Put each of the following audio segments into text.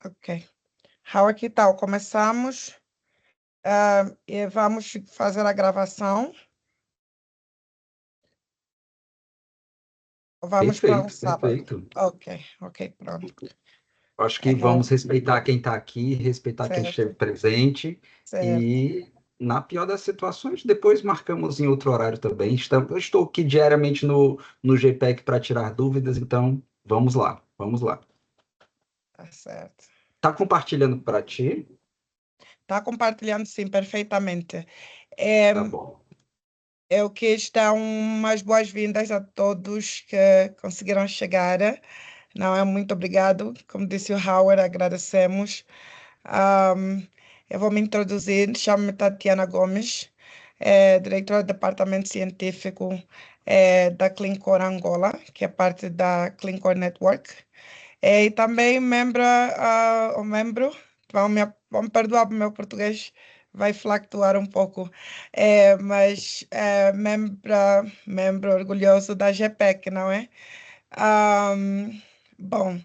Ok. Howard, que tal? Começamos e vamos fazer a gravação. Vamos para um Perfeito, sábado. perfeito. Ok, pronto. Acho que É, vamos respeitar quem está aqui, respeitar quem esteve certo, presente certo. e, na pior das situações, depois marcamos em outro horário também. Eu estou aqui diariamente no GPEC para tirar dúvidas, então vamos lá, vamos lá. Tá certo. Tá compartilhando para ti? Está compartilhando, sim, perfeitamente. É, Tá bom. eu quis dar umas boas-vindas a todos que conseguiram chegar. Não é muito obrigado. Como disse o Howard, agradecemos. Ahm, eu vou me introduzir. Chamo-me Tatiana Gomes, diretora do Departamento Científico da Cleancore Angola, que é parte da Cleancore Network. E também membro, vão me perdoar, o meu português vai flutuar um pouco, mas membro orgulhoso da GPEC, não é? Ahm, bom,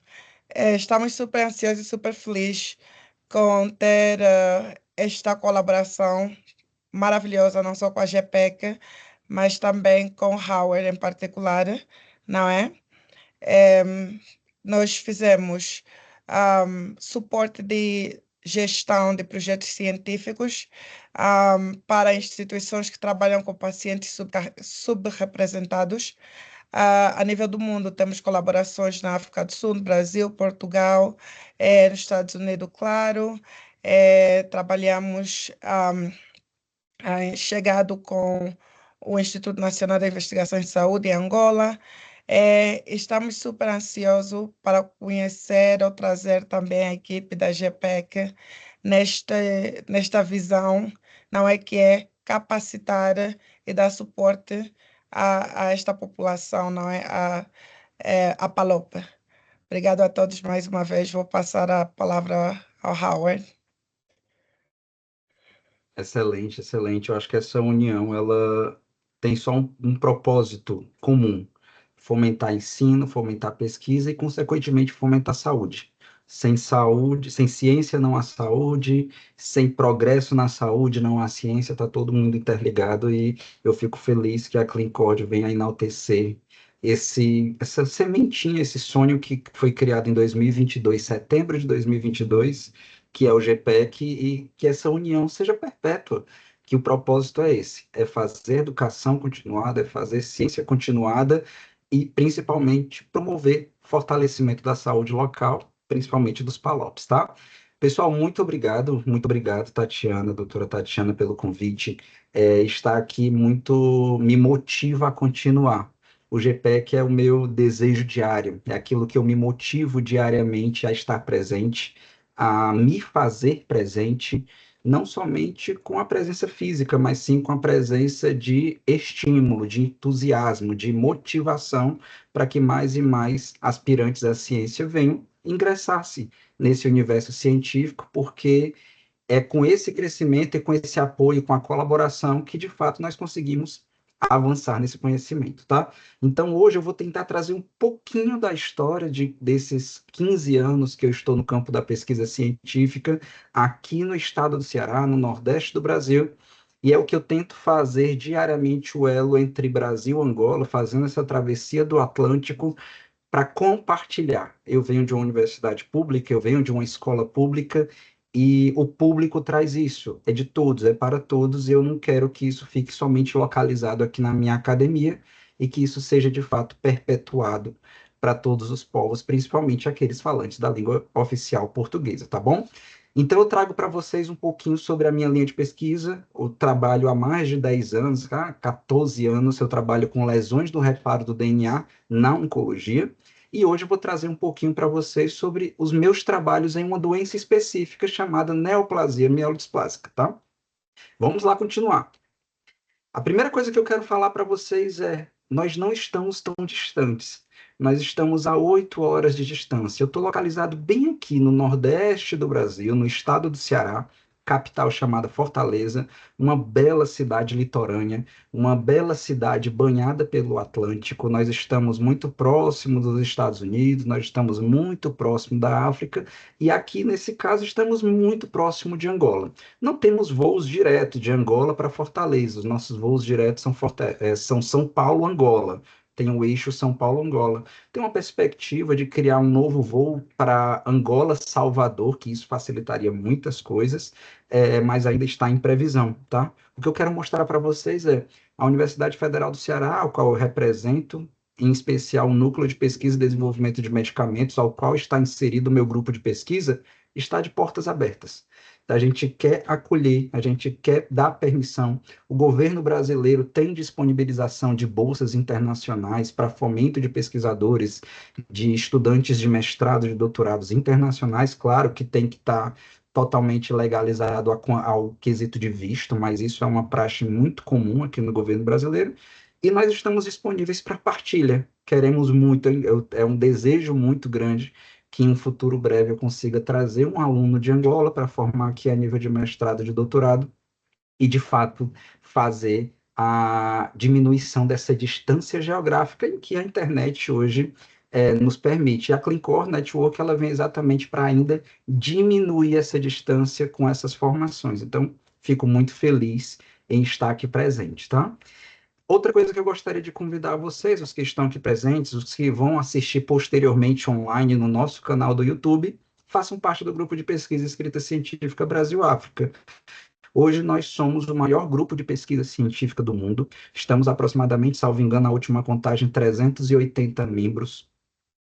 estamos super ansiosos e super felizes com ter esta colaboração maravilhosa, não só com a GPEC, mas também com o Howard em particular, não é? Em, nós fizemos suporte de gestão de projetos científicos para instituições que trabalham com pacientes subrepresentados. A nível do mundo, temos colaborações na África do Sul, no Brasil, Portugal, nos Estados Unidos, claro. Trabalhamos chegado com o Instituto Nacional de Investigações de Saúde em Angola. Estamos super ansiosos para conhecer ou trazer também a equipe da GPEC nesta visão, não é que é capacitar e dar suporte a esta população, não é? A PALOP. Obrigado a todos mais uma vez. Vou passar a palavra ao Howard. Excelente, excelente. Eu acho que essa união, ela tem só um propósito comum: fomentar ensino, fomentar pesquisa e, consequentemente, fomentar saúde. Sem saúde, sem ciência não há saúde, sem progresso na saúde não há ciência, está todo mundo interligado e eu fico feliz que a CleanCord venha a enaltecer essa sementinha, esse sonho que foi criado em 2022, setembro de 2022, que é o GPEC, e que essa união seja perpétua, que o propósito é esse, é fazer educação continuada, é fazer ciência continuada e, principalmente, promover fortalecimento da saúde local, principalmente dos PALOPs, tá? Pessoal, muito obrigado, Tatiana, doutora Tatiana, pelo convite. Estar aqui muito me motiva a continuar. O GPEC é o meu desejo diário, é aquilo que eu me motivo diariamente a estar presente, a me fazer presente, não somente com a presença física, mas sim com a presença de estímulo, de entusiasmo, de motivação para que mais e mais aspirantes à ciência venham ingressar-se nesse universo científico, porque é com esse crescimento e com esse apoio, com a colaboração, que de fato nós conseguimos avançar nesse conhecimento, tá? Então hoje eu vou tentar trazer um pouquinho da história desses 15 anos que eu estou no campo da pesquisa científica, aqui no estado do Ceará, no Nordeste do Brasil, e é o que eu tento fazer diariamente, o elo entre Brasil e Angola, fazendo essa travessia do Atlântico para compartilhar. Eu venho de uma universidade pública, eu venho de uma escola pública, e o público traz isso, é de todos, é para todos, e eu não quero que isso fique somente localizado aqui na minha academia e que isso seja de fato perpetuado para todos os povos, principalmente aqueles falantes da língua oficial portuguesa, tá bom? Então eu trago para vocês um pouquinho sobre a minha linha de pesquisa. Eu trabalho há mais de 10 anos, 14 anos, eu trabalho com lesões do reparo do DNA na oncologia. E hoje eu vou trazer um pouquinho para vocês sobre os meus trabalhos em uma doença específica chamada neoplasia mielodisplásica, tá? Vamos lá continuar. A primeira coisa que eu quero falar para vocês é: nós não estamos tão distantes. Nós estamos a 8 horas de distância. Eu estou localizado bem aqui no Nordeste do Brasil, no estado do Ceará, capital chamada Fortaleza, uma bela cidade litorânea, uma bela cidade banhada pelo Atlântico. Nós estamos muito próximos dos Estados Unidos, nós estamos muito próximo da África e aqui, nesse caso, estamos muito próximo de Angola. Não temos voos diretos de Angola para Fortaleza, os nossos voos diretos são São Paulo, Angola. Tem o eixo São Paulo-Angola. Tem uma perspectiva de criar um novo voo para Angola, Salvador, que isso facilitaria muitas coisas, mas ainda está em previsão, tá? O que eu quero mostrar para vocês é a Universidade Federal do Ceará, ao qual eu represento, em especial o Núcleo de Pesquisa e Desenvolvimento de Medicamentos, ao qual está inserido o meu grupo de pesquisa, está de portas abertas. A gente quer acolher, a gente quer dar permissão. O governo brasileiro tem disponibilização de bolsas internacionais para fomento de pesquisadores, de estudantes de mestrado, de doutorados internacionais. Claro que tem que estar totalmente legalizado ao quesito de visto, mas isso é uma praxe muito comum aqui no governo brasileiro. E nós estamos disponíveis para partilha. Queremos muito, é um desejo muito grande que em um futuro breve eu consiga trazer um aluno de Angola para formar aqui a nível de mestrado e de doutorado e, de fato, fazer a diminuição dessa distância geográfica em que a internet hoje nos permite. E a Clean Core Network ela vem exatamente para ainda diminuir essa distância com essas formações. Então, fico muito feliz em estar aqui presente, tá? Outra coisa que eu gostaria de convidar vocês, os que estão aqui presentes, os que vão assistir posteriormente online no nosso canal do YouTube, façam parte do grupo de pesquisa escrita científica Brasil-África. Hoje nós somos o maior grupo de pesquisa científica do mundo. Estamos aproximadamente, salvo engano, a última contagem, 380 membros.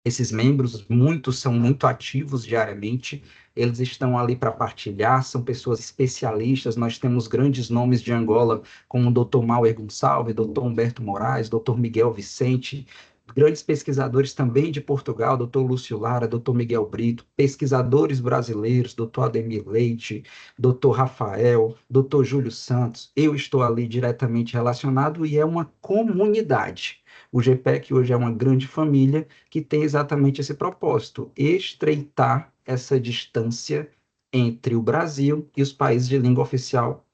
Esses membros, muitos são muito ativos diariamente, eles estão ali para partilhar, são pessoas especialistas. Nós temos grandes nomes de Angola, como o Dr. Mauer Gonçalves, Dr. Humberto Moraes, Dr. Miguel Vicente, grandes pesquisadores também de Portugal, Dr. Lúcio Lara, Dr. Miguel Brito, pesquisadores brasileiros, Dr. Ademir Leite, Dr. Rafael, Dr. Júlio Santos. Eu estou ali diretamente relacionado e é uma comunidade. O GPEC hoje é uma grande família que tem exatamente esse propósito, estreitar essa distância entre o Brasil e os países de língua oficial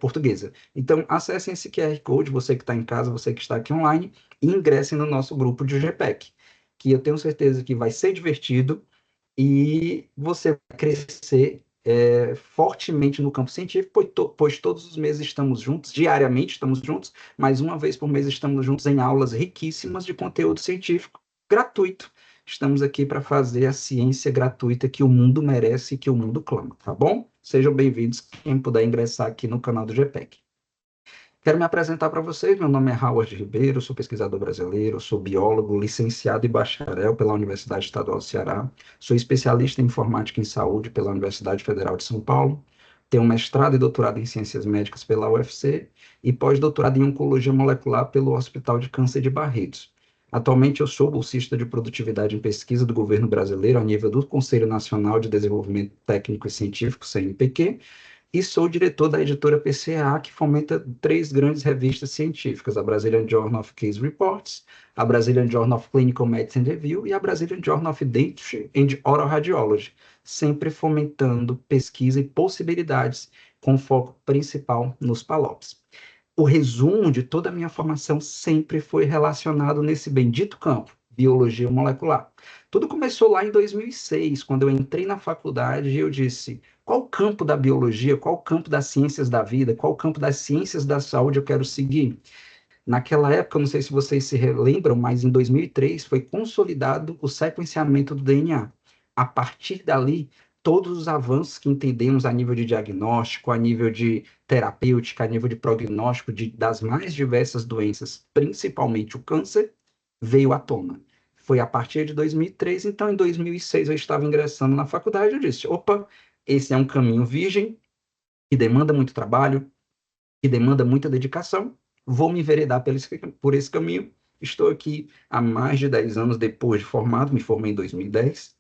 portuguesa. Então, acessem esse QR Code, você que está em casa, você que está aqui online, e ingressem no nosso grupo de GPEC, que eu tenho certeza que vai ser divertido e você vai crescer fortemente no campo científico, pois todos os meses estamos juntos, diariamente estamos juntos, mas uma vez por mês estamos juntos em aulas riquíssimas de conteúdo científico gratuito. Estamos aqui para fazer a ciência gratuita que o mundo merece e que o mundo clama, tá bom? Sejam bem-vindos, quem puder ingressar aqui no canal do GPEC. Quero me apresentar para vocês, meu nome é Howard Ribeiro, sou pesquisador brasileiro, sou biólogo, licenciado e bacharel pela Universidade Estadual do Ceará, sou especialista em informática em saúde pela Universidade Federal de São Paulo, tenho mestrado e doutorado em ciências médicas pela UFC e pós-doutorado em oncologia molecular pelo Hospital de Câncer de Barretos. Atualmente eu sou bolsista de produtividade em pesquisa do governo brasileiro a nível do Conselho Nacional de Desenvolvimento Técnico e Científico, CNPq, e sou diretor da editora PCA, que fomenta três grandes revistas científicas, a Brazilian Journal of Case Reports, a Brazilian Journal of Clinical Medicine Review e a Brazilian Journal of Dentistry and Oral Radiology, sempre fomentando pesquisa e possibilidades com foco principal nos PALOPs. O resumo de toda a minha formação sempre foi relacionado nesse bendito campo, biologia molecular. Tudo começou lá em 2006, quando eu entrei na faculdade e eu disse: qual campo da biologia, qual campo das ciências da vida, qual campo das ciências da saúde eu quero seguir? Naquela época, não sei se vocês se relembram, mas em 2003 foi consolidado o sequenciamento do DNA. A partir dali, todos os avanços que entendemos a nível de diagnóstico, a nível de terapêutica, a nível de prognóstico das mais diversas doenças, principalmente o câncer, veio à tona. Foi a partir de 2003, então em 2006 eu estava ingressando na faculdade, eu disse: opa, esse é um caminho virgem, que demanda muito trabalho, que demanda muita dedicação, vou me enveredar por esse caminho. Estou aqui há mais de 10 anos depois de formado, me formei em 2010,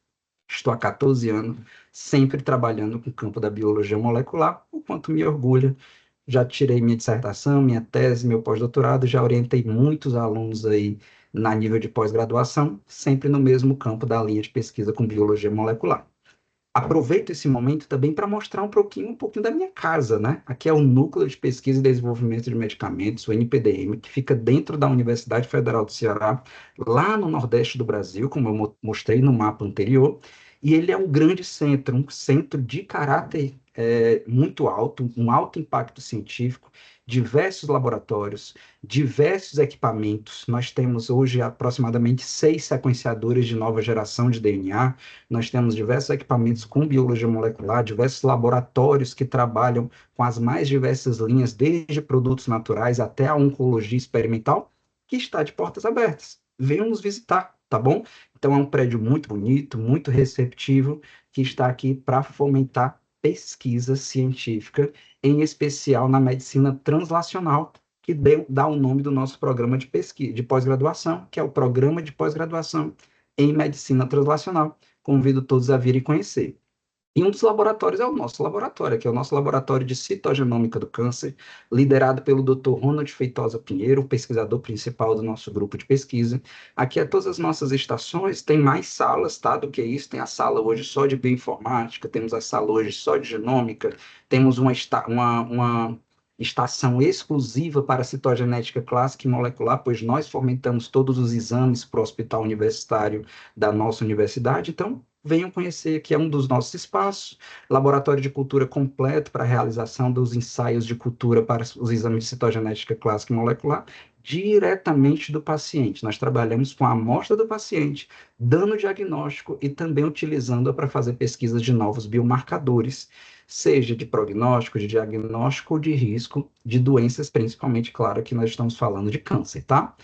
estou há 14 anos, sempre trabalhando com o campo da biologia molecular, o quanto me orgulha. Já tirei minha dissertação, minha tese, meu pós-doutorado, já orientei muitos alunos aí na nível de pós-graduação, sempre no mesmo campo da linha de pesquisa com biologia molecular. Aproveito esse momento também para mostrar um pouquinho da minha casa, né? Aqui é o Núcleo de Pesquisa e Desenvolvimento de Medicamentos, o NPDM, que fica dentro da Universidade Federal do Ceará, lá no Nordeste do Brasil, como eu mostrei no mapa anterior, e ele é um grande centro, um centro de caráter muito alto, um alto impacto científico, diversos laboratórios, diversos equipamentos. Nós temos hoje aproximadamente 6 sequenciadores de nova geração de DNA. Nós temos diversos equipamentos com biologia molecular, diversos laboratórios que trabalham com as mais diversas linhas, desde produtos naturais até a oncologia experimental, que está de portas abertas. Venham nos visitar, tá bom? Então, é um prédio muito bonito, muito receptivo, que está aqui para fomentar pesquisa científica, em especial na medicina translacional, que dá o nome do nosso programa de pesquisa, de pós-graduação, que é o Programa de Pós-Graduação em Medicina Translacional. Convido todos a virem conhecer. E um dos laboratórios é o nosso laboratório, que é o nosso laboratório de citogenômica do câncer, liderado pelo Dr. Ronald Feitosa Pinheiro, o pesquisador principal do nosso grupo de pesquisa. Aqui, todas as nossas estações, tem mais salas, tá, do que isso. Tem a sala hoje só de bioinformática, temos a sala hoje só de genômica, temos uma estação exclusiva para citogenética clássica e molecular, pois nós fomentamos todos os exames para o hospital universitário da nossa universidade. Então, venham conhecer, que é um dos nossos espaços, laboratório de cultura completo para a realização dos ensaios de cultura para os exames de citogenética clássica e molecular, diretamente do paciente. Nós trabalhamos com a amostra do paciente, dando diagnóstico e também utilizando-a para fazer pesquisas de novos biomarcadores, seja de prognóstico, de diagnóstico ou de risco de doenças, principalmente, claro, que nós estamos falando de câncer, tá?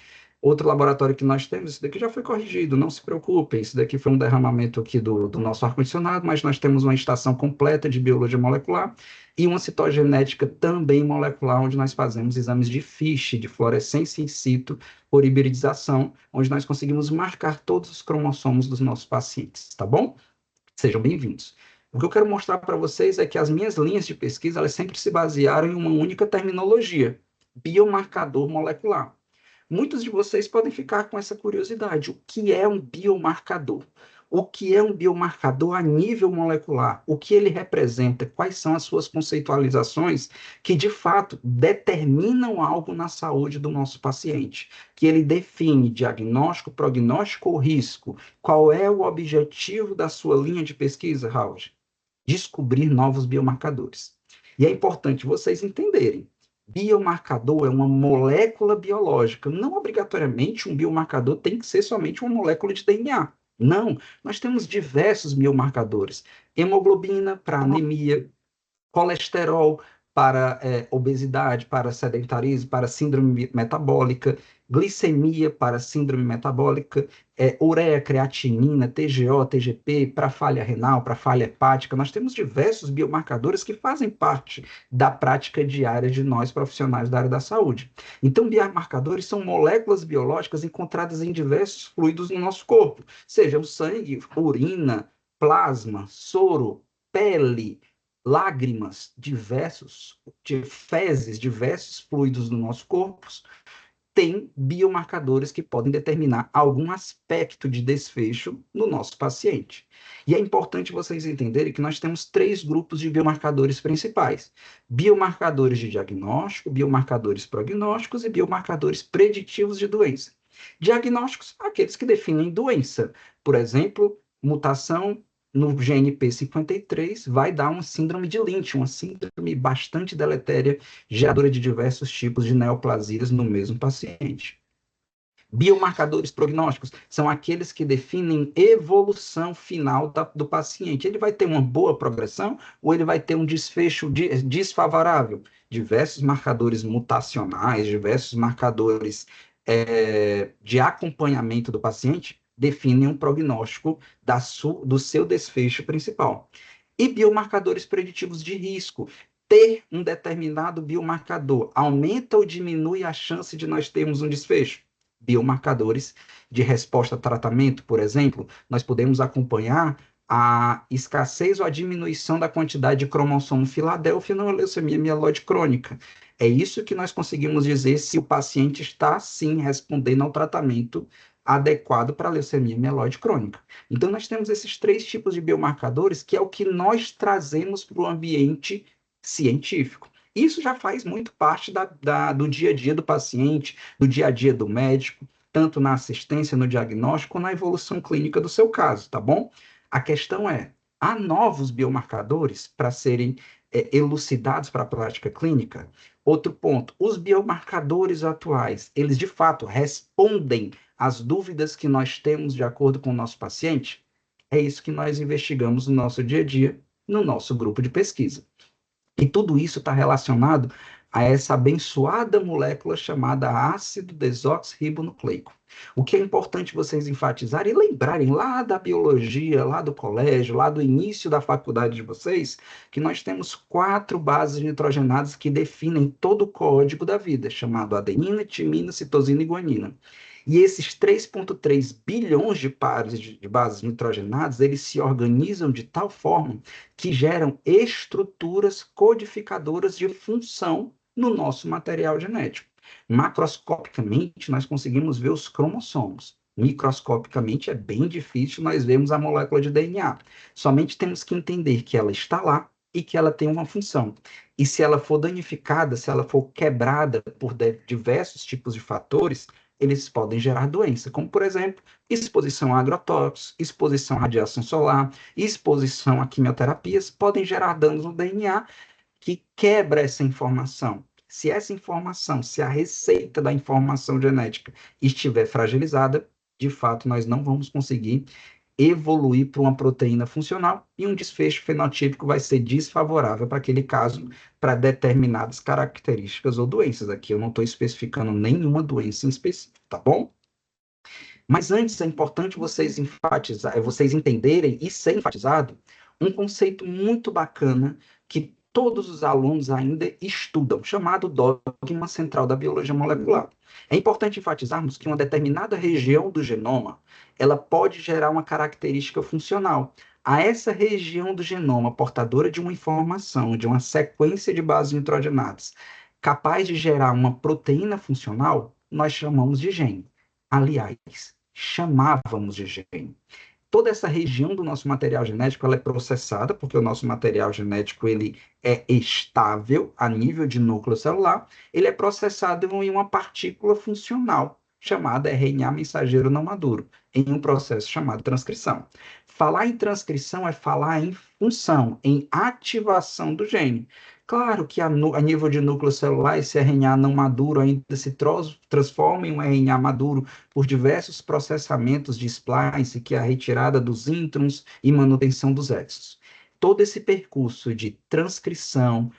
Outro laboratório que nós temos, isso daqui já foi corrigido, não se preocupem, isso daqui foi um derramamento aqui do nosso ar-condicionado, mas nós temos uma estação completa de biologia molecular e uma citogenética também molecular, onde nós fazemos exames de FISH, de fluorescência in situ, por hibridização, onde nós conseguimos marcar todos os cromossomos dos nossos pacientes, tá bom? Sejam bem-vindos. O que eu quero mostrar para vocês é que as minhas linhas de pesquisa, elas sempre se basearam em uma única terminologia, biomarcador molecular. Muitos de vocês podem ficar com essa curiosidade. O que é um biomarcador? O que é um biomarcador a nível molecular? O que ele representa? Quais são as suas conceitualizações que, de fato, determinam algo na saúde do nosso paciente? Que ele define diagnóstico, prognóstico ou risco? Qual é o objetivo da sua linha de pesquisa, Raul? Descobrir novos biomarcadores. E é importante vocês entenderem. Biomarcador é uma molécula biológica. Não obrigatoriamente um biomarcador tem que ser somente uma molécula de DNA. Não, nós temos diversos biomarcadores. Hemoglobina para anemia, colesterol para obesidade, para sedentarismo, para síndrome metabólica, glicemia para síndrome metabólica, ureia, creatinina, TGO, TGP, para falha renal, para falha hepática. Nós temos diversos biomarcadores que fazem parte da prática diária de nós, profissionais da área da saúde. Então, biomarcadores são moléculas biológicas encontradas em diversos fluidos no nosso corpo, seja o sangue, urina, plasma, soro, pele, lágrimas, de fezes, diversos fluidos do nosso corpo, tem biomarcadores que podem determinar algum aspecto de desfecho no nosso paciente. E é importante vocês entenderem que nós temos 3 grupos de biomarcadores principais: biomarcadores de diagnóstico, biomarcadores prognósticos e biomarcadores preditivos de doença. Diagnósticos, aqueles que definem doença. Por exemplo, mutação no GNP53 vai dar uma síndrome de Lynch, uma síndrome bastante deletéria, geradora de diversos tipos de neoplasias no mesmo paciente. Biomarcadores prognósticos são aqueles que definem evolução final do paciente. Ele vai ter uma boa progressão ou ele vai ter um desfecho desfavorável? Diversos marcadores mutacionais, diversos marcadores de acompanhamento do paciente definem um prognóstico do seu desfecho principal. E biomarcadores preditivos de risco. Ter um determinado biomarcador aumenta ou diminui a chance de nós termos um desfecho? Biomarcadores de resposta a tratamento, por exemplo, nós podemos acompanhar a escassez ou a diminuição da quantidade de cromossomo Filadélfia na leucemia mieloide crônica. É isso que nós conseguimos dizer se o paciente está, sim, respondendo ao tratamento adequado para a leucemia mieloide crônica. Então, nós temos esses 3 tipos de biomarcadores, que é o que nós trazemos para o ambiente científico. Isso já faz muito parte do dia a dia do paciente, do dia a dia do médico, tanto na assistência, no diagnóstico, na evolução clínica do seu caso, tá bom? A questão é, há novos biomarcadores para serem elucidados para a prática clínica? Outro ponto, os biomarcadores atuais, eles de fato respondem às dúvidas que nós temos de acordo com o nosso paciente? É isso que nós investigamos no nosso dia a dia, no nosso grupo de pesquisa. E tudo isso está relacionado a essa abençoada molécula chamada ácido desoxirribonucleico. O que é importante vocês enfatizarem e lembrarem lá da biologia, lá do colégio, lá do início da faculdade de vocês, que nós temos 4 bases nitrogenadas que definem todo o código da vida, chamado adenina, timina, citosina e guanina. E esses 3,3 bilhões de pares de bases nitrogenadas, eles se organizam de tal forma que geram estruturas codificadoras de função no nosso material genético. Macroscopicamente, nós conseguimos ver os cromossomos. Microscopicamente, é bem difícil nós vermos a molécula de DNA. Somente temos que entender que ela está lá e que ela tem uma função. E se ela for danificada, se ela for quebrada por diversos tipos de fatores, eles podem gerar doença, como, por exemplo, exposição a agrotóxicos, exposição à radiação solar, exposição a quimioterapias, podem gerar danos no DNA que quebra essa informação. Se essa informação, se a receita da informação genética estiver fragilizada, de fato, nós não vamos conseguir evoluir para uma proteína funcional e um desfecho fenotípico vai ser desfavorável para aquele caso, para determinadas características ou doenças. Aqui eu não estou especificando nenhuma doença em específico, tá bom? Mas antes é importante vocês entenderem e ser enfatizado um conceito muito bacana que todos os alunos ainda estudam, chamado dogma central da biologia molecular. É importante enfatizarmos que uma determinada região do genoma, ela pode gerar uma característica funcional. A essa região do genoma, portadora de uma informação, de uma sequência de bases nitrogenadas, capaz de gerar uma proteína funcional, nós chamamos de gene. Aliás, chamávamos de gene. Toda essa região do nosso material genético ela é processada, porque o nosso material genético ele é estável a nível de núcleo celular, ele é processado em uma partícula funcional, chamada RNA mensageiro não maduro, em um processo chamado transcrição. Falar em transcrição é falar em função, em ativação do gene. Claro que a nível de núcleo celular, esse RNA não maduro ainda se transforma em um RNA maduro por diversos processamentos de splice, que é a retirada dos introns e manutenção dos exons. Todo esse percurso de transcrição,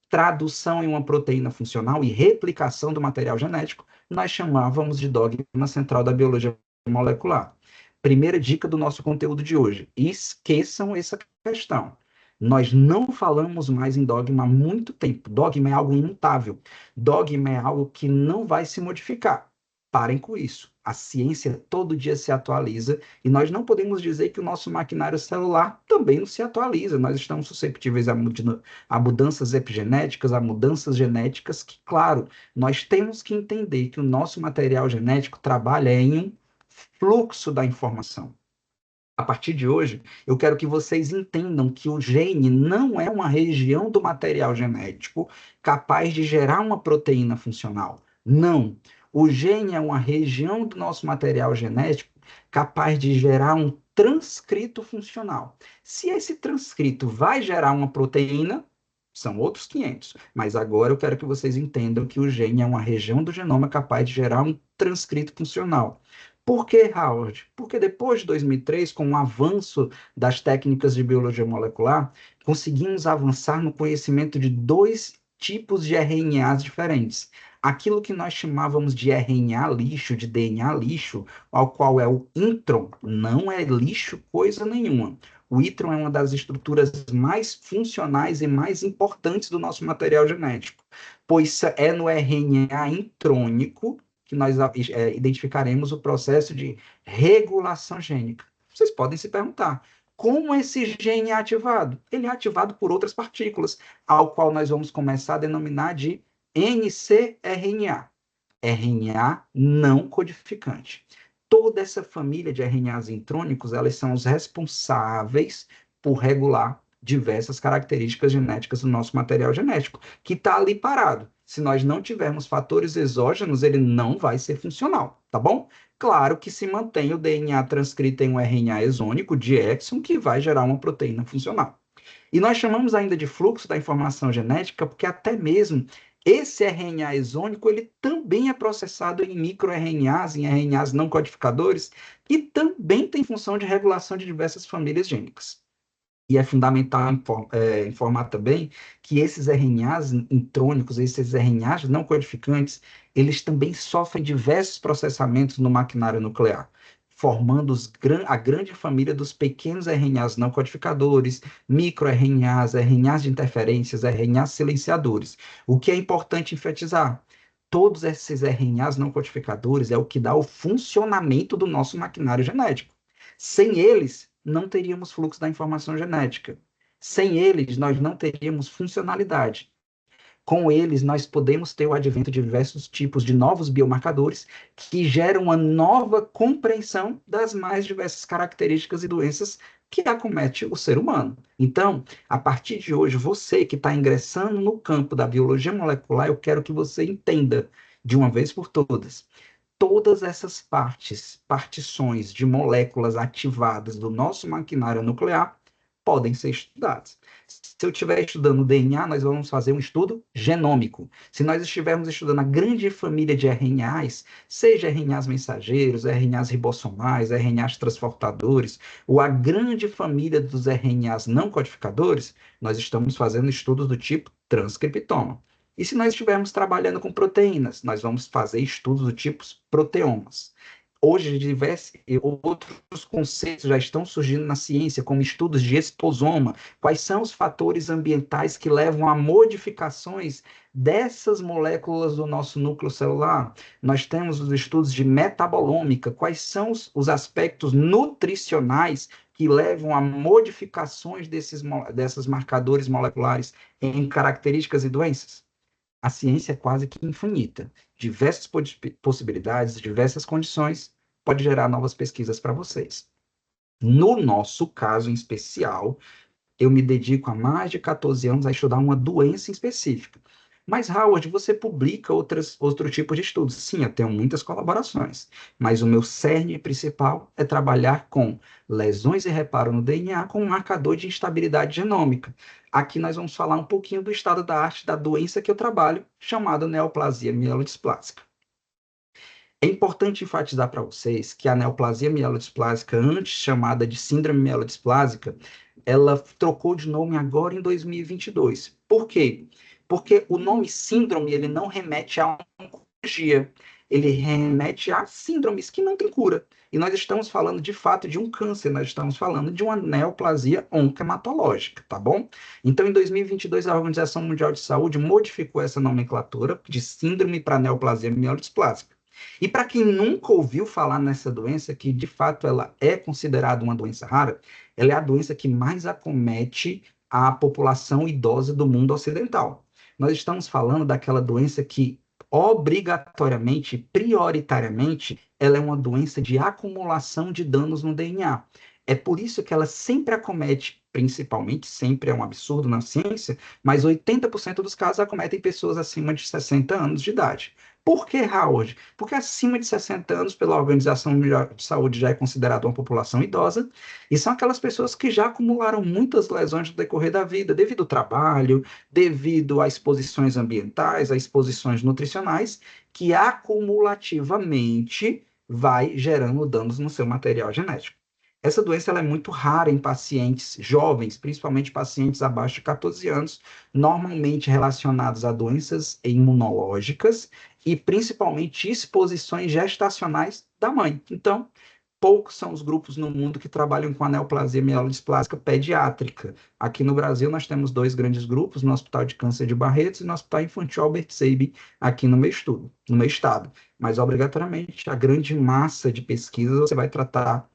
tradução em uma proteína funcional e replicação do material genético, nós chamávamos de dogma central da biologia molecular. Primeira dica do nosso conteúdo de hoje: esqueçam essa questão. Nós não falamos mais em dogma há muito tempo. Dogma é algo imutável. Dogma é algo que não vai se modificar. Parem com isso. A ciência todo dia se atualiza e nós não podemos dizer que o nosso maquinário celular também não se atualiza. Nós estamos susceptíveis a mudanças epigenéticas, a mudanças genéticas que, claro, nós temos que entender que o nosso material genético trabalha em um fluxo da informação. A partir de hoje, eu quero que vocês entendam que o gene não é uma região do material genético capaz de gerar uma proteína funcional. Não. O gene é uma região do nosso material genético capaz de gerar um transcrito funcional. Se esse transcrito vai gerar uma proteína, são outros 500. Mas agora eu quero que vocês entendam que o gene é uma região do genoma capaz de gerar um transcrito funcional. Por que, Howard? Porque depois de 2003, com o avanço das técnicas de biologia molecular, conseguimos avançar no conhecimento de 2 tipos de RNAs diferentes. Aquilo que nós chamávamos de RNA lixo, de DNA lixo, ao qual é o intron, não é lixo coisa nenhuma. O intron é uma das estruturas mais funcionais e mais importantes do nosso material genético, pois é no RNA intrônico que nós identificaremos o processo de regulação gênica. Vocês podem se perguntar, como esse gene é ativado? Ele é ativado por outras partículas, ao qual nós vamos começar a denominar de ncRNA, RNA não codificante. toda essa família de RNAs intrônicos, elas são os responsáveis por regular diversas características genéticas do nosso material genético, que está ali parado. Se nós não tivermos fatores exógenos, ele não vai ser funcional, tá bom? Claro que se mantém o DNA transcrito em um RNA exônico de exon, que vai gerar uma proteína funcional. E nós chamamos ainda de fluxo da informação genética, porque até mesmo esse RNA exônico, ele também é processado em microRNAs, em RNAs não codificadores, e também tem função de regulação de diversas famílias gênicas. E é fundamental informar também que esses RNAs intrônicos, esses RNAs não codificantes, eles também sofrem diversos processamentos no maquinário nuclear, formando a grande família dos pequenos RNAs não codificadores, microRNAs, RNAs de interferências, RNAs silenciadores. O que é importante enfatizar? Todos esses RNAs não codificadores é o que dá o funcionamento do nosso maquinário genético. Sem eles, não teríamos fluxo da informação genética. Sem eles, nós não teríamos funcionalidade. Com eles, nós podemos ter o advento de diversos tipos de novos biomarcadores que geram uma nova compreensão das mais diversas características e doenças que acomete o ser humano. Então, a partir de hoje, você que está ingressando no campo da biologia molecular, eu quero que você entenda, de uma vez por todas essas partições de moléculas ativadas do nosso maquinário nuclear podem ser estudadas. Se eu estiver estudando DNA, nós vamos fazer um estudo genômico. Se nós estivermos estudando a grande família de RNAs, seja RNAs mensageiros, RNAs ribossomais, RNAs transportadores, ou a grande família dos RNAs não codificadores, nós estamos fazendo estudos do tipo transcriptoma. E se nós estivermos trabalhando com proteínas, nós vamos fazer estudos do tipo proteomas. Hoje, diversos outros conceitos já estão surgindo na ciência, como estudos de exposoma. Quais são os fatores ambientais que levam a modificações dessas moléculas do nosso núcleo celular? Nós temos os estudos de metabolômica. Quais são os aspectos nutricionais que levam a modificações desses marcadores moleculares em características e doenças? A ciência é quase que infinita. Diversas possibilidades, diversas condições, pode gerar novas pesquisas para vocês. No nosso caso em especial, eu me dedico há mais de 14 anos a estudar uma doença específica. Mas, Howard, você publica outro tipo de estudos? Sim, eu tenho muitas colaborações, mas o meu cerne principal é trabalhar com lesões e reparo no DNA com um marcador de instabilidade genômica. Aqui nós vamos falar um pouquinho do estado da arte da doença que eu trabalho, chamada neoplasia mielodisplásica. É importante enfatizar para vocês que a neoplasia mielodisplásica, antes chamada de síndrome mielodisplásica, ela trocou de nome agora em 2022. Por quê? Porque o nome síndrome, ele não remete a oncologia, ele remete a síndromes que não têm cura. E nós estamos falando, de fato, de um câncer, nós estamos falando de uma neoplasia oncohematológica, tá bom? Então, em 2022, a Organização Mundial de Saúde modificou essa nomenclatura de síndrome para neoplasia mielodisplásica. E para quem nunca ouviu falar nessa doença, que de fato ela é considerada uma doença rara, ela é a doença que mais acomete a população idosa do mundo ocidental. Nós estamos falando daquela doença que obrigatoriamente, prioritariamente, ela é uma doença de acumulação de danos no DNA. É por isso que ela sempre acomete, principalmente, sempre é um absurdo na ciência, mas 80% dos casos acometem pessoas acima de 60 anos de idade. Por que, Howard? Porque acima de 60 anos, pela Organização Mundial de Saúde, já é considerada uma população idosa, e são aquelas pessoas que já acumularam muitas lesões no decorrer da vida, devido ao trabalho, devido a exposições ambientais, a exposições nutricionais, que acumulativamente vai gerando danos no seu material genético. Essa doença ela é muito rara em pacientes jovens, principalmente pacientes abaixo de 14 anos, normalmente relacionados a doenças imunológicas e principalmente exposições gestacionais da mãe. Então, poucos são os grupos no mundo que trabalham com a neoplasia mielodisplásica pediátrica. Aqui no Brasil, nós temos dois grandes grupos, no Hospital de Câncer de Barretos e no Hospital Infantil Albert Sabin, aqui no meu estado. Mas, obrigatoriamente, a grande massa de pesquisas você vai tratar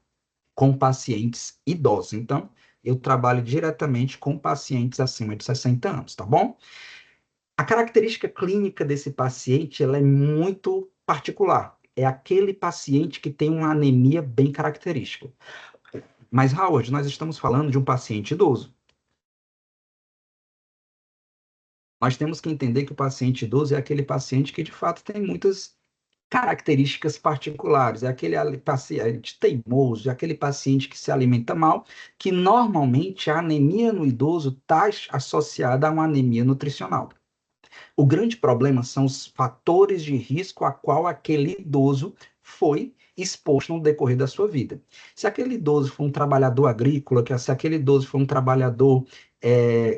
com pacientes idosos. Então, eu trabalho diretamente com pacientes acima de 60 anos, tá bom? A característica clínica desse paciente, ela é muito particular. é aquele paciente que tem uma anemia bem característica. Mas, Howard, nós estamos falando de um paciente idoso. Nós temos que entender que o paciente idoso é aquele paciente que, de fato, tem muitas características particulares. É aquele paciente teimoso, é aquele paciente que se alimenta mal, que normalmente a anemia no idoso está associada a uma anemia nutricional. O grande problema são os fatores de risco a qual aquele idoso foi exposto no decorrer da sua vida. Se aquele idoso for um trabalhador agrícola, se aquele idoso for um trabalhador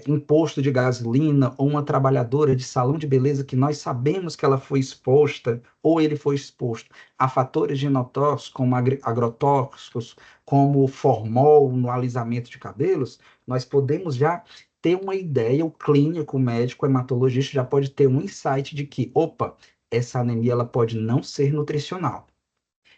em posto de gasolina ou uma trabalhadora de salão de beleza que nós sabemos que ela foi exposta ou ele foi exposto a fatores genotóxicos como agrotóxicos, como formol no alisamento de cabelos, nós podemos já ter uma ideia, o clínico, o médico, o hematologista já pode ter um insight de que, opa, essa anemia ela pode não ser nutricional.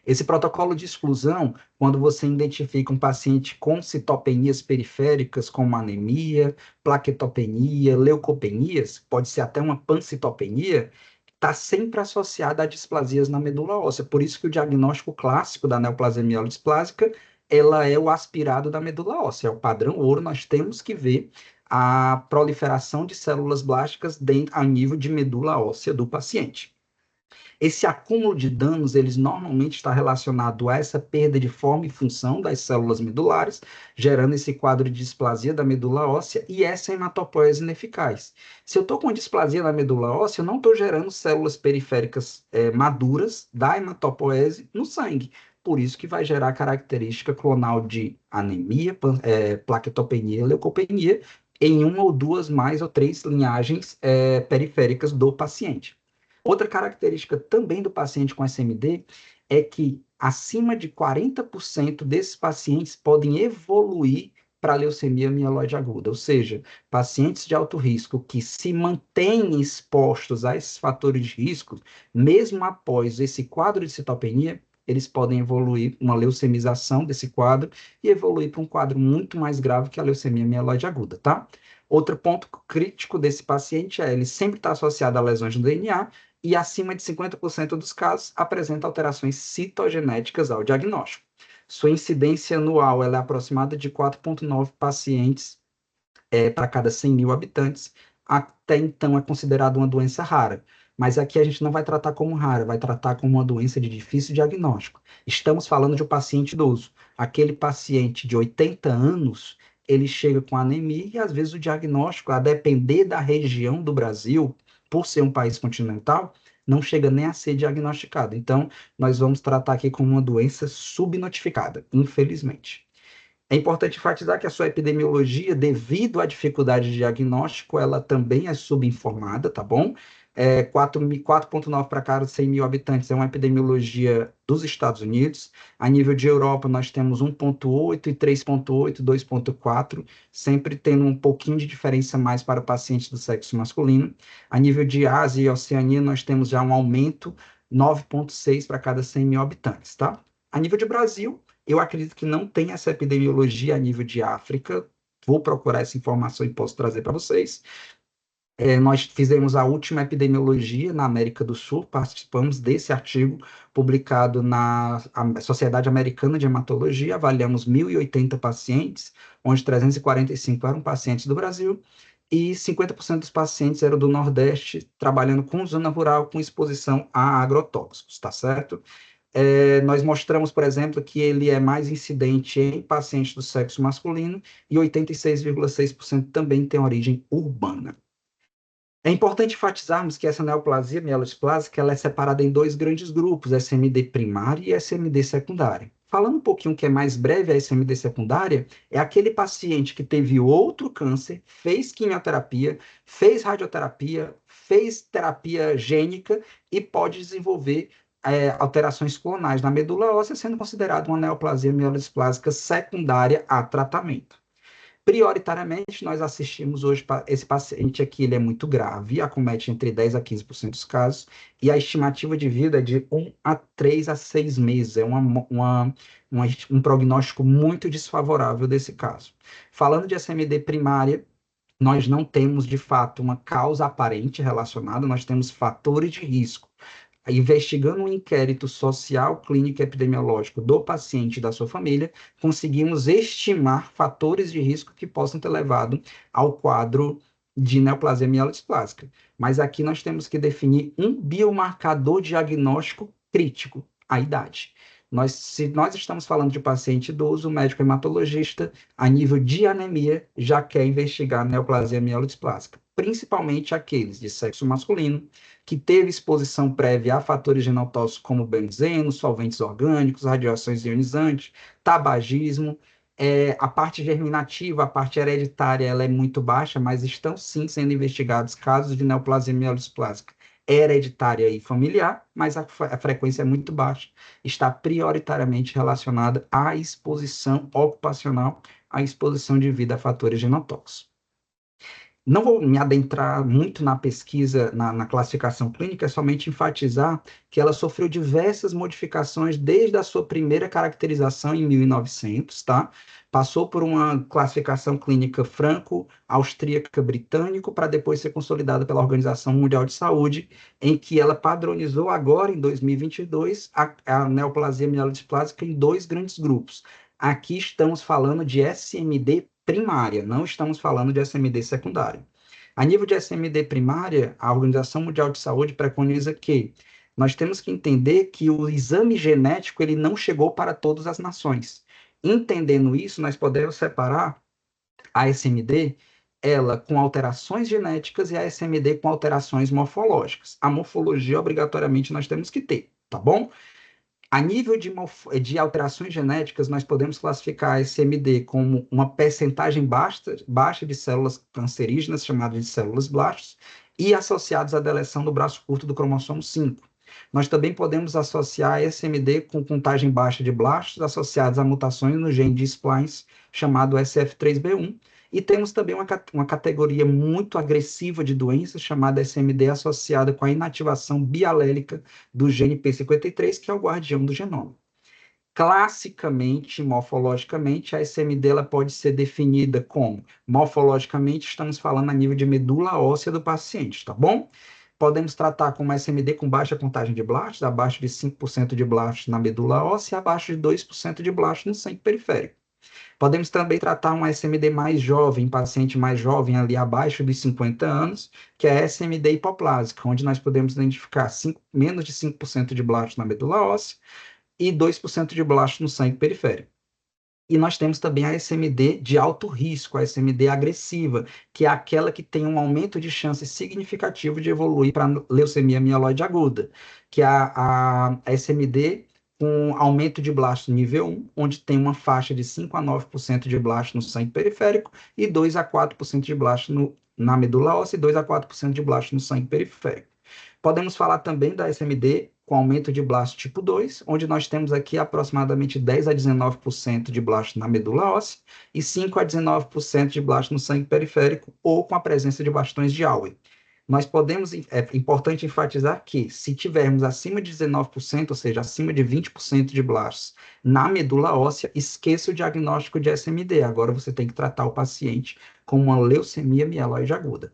Esse protocolo de exclusão, quando você identifica um paciente com citopenias periféricas, como anemia, plaquetopenia, leucopenias, pode ser até uma pancitopenia, está sempre associada a displasias na medula óssea. Por isso que o diagnóstico clássico da neoplasia mielodisplásica, ela é o aspirado da medula óssea, é o padrão ouro, nós temos que ver a proliferação de células blásticas a nível de medula óssea do paciente. Esse acúmulo de danos, eles normalmente está relacionado a essa perda de forma e função das células medulares, gerando esse quadro de displasia da medula óssea e essa hematopoese ineficaz. Se eu estou com displasia na medula óssea, eu não estou gerando células periféricas maduras da hematopoese no sangue. Por isso que vai gerar característica clonal de anemia, plaquetopenia, leucopenia, em uma ou duas mais ou três linhagens periféricas do paciente. Outra característica também do paciente com SMD é que acima de 40% desses pacientes podem evoluir para leucemia mieloide aguda, ou seja, pacientes de alto risco que se mantêm expostos a esses fatores de risco, mesmo após esse quadro de citopenia, eles podem evoluir uma leucemização desse quadro e evoluir para um quadro muito mais grave que a leucemia mieloide aguda, tá? Outro ponto crítico desse paciente é ele sempre está associado a lesões no DNA e acima de 50% dos casos apresenta alterações citogenéticas ao diagnóstico. Sua incidência anual ela é aproximada de 4,9 pacientes para cada 100 mil habitantes. Até então é considerado uma doença rara. Mas aqui a gente não vai tratar como rara, vai tratar como uma doença de difícil diagnóstico. Estamos falando de um paciente idoso. Aquele paciente de 80 anos, ele chega com anemia e às vezes o diagnóstico, a depender da região do Brasil, por ser um país continental, não chega nem a ser diagnosticado. Então, nós vamos tratar aqui como uma doença subnotificada, infelizmente. É importante enfatizar que a sua epidemiologia, devido à dificuldade de diagnóstico, ela também é subinformada, tá bom? 4,9 para cada 100 mil habitantes é uma epidemiologia dos Estados Unidos. A nível de Europa, nós temos 1,8 e 3,8, 2,4, sempre tendo um pouquinho de diferença mais para pacientes do sexo masculino. A nível de Ásia e Oceania, nós temos já um aumento 9,6 para cada 100 mil habitantes, tá? A nível de Brasil, eu acredito que não tem essa epidemiologia a nível de África. Vou procurar essa informação e posso trazer para vocês. Nós fizemos a última epidemiologia na América do Sul, participamos desse artigo publicado na Sociedade Americana de Hematologia, avaliamos 1.080 pacientes, onde 345 eram pacientes do Brasil, e 50% dos pacientes eram do Nordeste, trabalhando com zona rural, com exposição a agrotóxicos, tá certo? Nós mostramos, por exemplo, que ele é mais incidente em pacientes do sexo masculino e 86,6% também tem origem urbana. É importante enfatizarmos que essa neoplasia mielodisplásica ela é separada em dois grandes grupos, SMD primária e SMD secundária. Falando um pouquinho que é mais breve, a SMD secundária é aquele paciente que teve outro câncer, fez quimioterapia, fez radioterapia, fez terapia gênica e pode desenvolver alterações clonais na medula óssea, sendo considerado uma neoplasia mielodisplásica secundária a tratamento. Prioritariamente, nós assistimos hoje para esse paciente aqui, ele é muito grave, acomete entre 10 a 15% dos casos, e a estimativa de vida é de 1 a 3 a 6 meses, é um prognóstico muito desfavorável desse caso. Falando de SMD primária, nós não temos, de fato, uma causa aparente relacionada, nós temos fatores de risco. investigando um inquérito social, clínico e epidemiológico do paciente e da sua família, conseguimos estimar fatores de risco que possam ter levado ao quadro de neoplasia mielodisplásica. Mas aqui nós temos que definir um biomarcador diagnóstico crítico, a idade. Se nós estamos falando de paciente idoso, o médico hematologista, a nível de anemia, já quer investigar neoplasia mielodisplásica, principalmente aqueles de sexo masculino, que teve exposição prévia a fatores genotóxicos como benzeno, solventes orgânicos, radiações ionizantes, tabagismo. A parte germinativa, a parte hereditária, ela é muito baixa, mas estão sim sendo investigados casos de neoplasia mielodisplásica hereditária e familiar, mas a frequência é muito baixa. Está prioritariamente relacionada à exposição ocupacional, à exposição de vida a fatores genotóxicos. Não vou me adentrar muito na pesquisa, na classificação clínica, é somente enfatizar que ela sofreu diversas modificações desde a sua primeira caracterização em 1900, tá? Passou por uma classificação clínica franco-austríaca britânico para depois ser consolidada pela Organização Mundial de Saúde, em que ela padronizou agora, em 2022, a neoplasia mielodisplásica em dois grandes grupos. Aqui estamos falando de SMD primária, não estamos falando de SMD secundária. A nível de SMD primária, a Organização Mundial de Saúde preconiza que nós temos que entender que o exame genético ele não chegou para todas as nações. Entendendo isso, nós podemos separar a SMD ela com alterações genéticas e a SMD com alterações morfológicas. A morfologia, obrigatoriamente, nós temos que ter, tá bom? A nível de alterações genéticas, nós podemos classificar a SMD como uma percentagem baixa de células cancerígenas, chamadas de células blastos, e associadas à deleção do braço curto do cromossomo 5. Nós também podemos associar a SMD com contagem baixa de blastos associados a mutações no gene de splines, chamado SF3B1, e temos também uma categoria muito agressiva de doenças, chamada SMD, associada com a inativação bialélica do gene P53, que é o guardião do genoma. Classicamente, morfologicamente, a SMD ela pode ser definida como, morfologicamente, estamos falando a nível de medula óssea do paciente, tá bom? Podemos tratar como SMD com baixa contagem de blastos, abaixo de 5% de blastos na medula óssea, abaixo de 2% de blastos no sangue periférico. Podemos também tratar um SMD mais jovem, paciente mais jovem, ali abaixo dos 50 anos, que é a SMD hipoplásica, onde nós podemos identificar menos de 5% de blastos na medula óssea e 2% de blastos no sangue periférico. E nós temos também a SMD de alto risco, a SMD agressiva, que é aquela que tem um aumento de chance significativo de evoluir para leucemia mieloide aguda, que é a SMD com aumento de blasto nível 1, onde tem uma faixa de 5 a 9% de blasto no sangue periférico e 2 a 4% de blasto na medula óssea e 2 a 4% de blasto no sangue periférico. Podemos falar também da SMD com aumento de blasto tipo 2, onde nós temos aqui aproximadamente 10 a 19% de blasto na medula óssea e 5 a 19% de blasto no sangue periférico ou com a presença de bastões de Auer. Nós podemos, é importante enfatizar que, se tivermos acima de 19%, ou seja, acima de 20% de blastos na medula óssea, esqueça o diagnóstico de SMD. Agora você tem que tratar o paciente com uma leucemia mieloide aguda.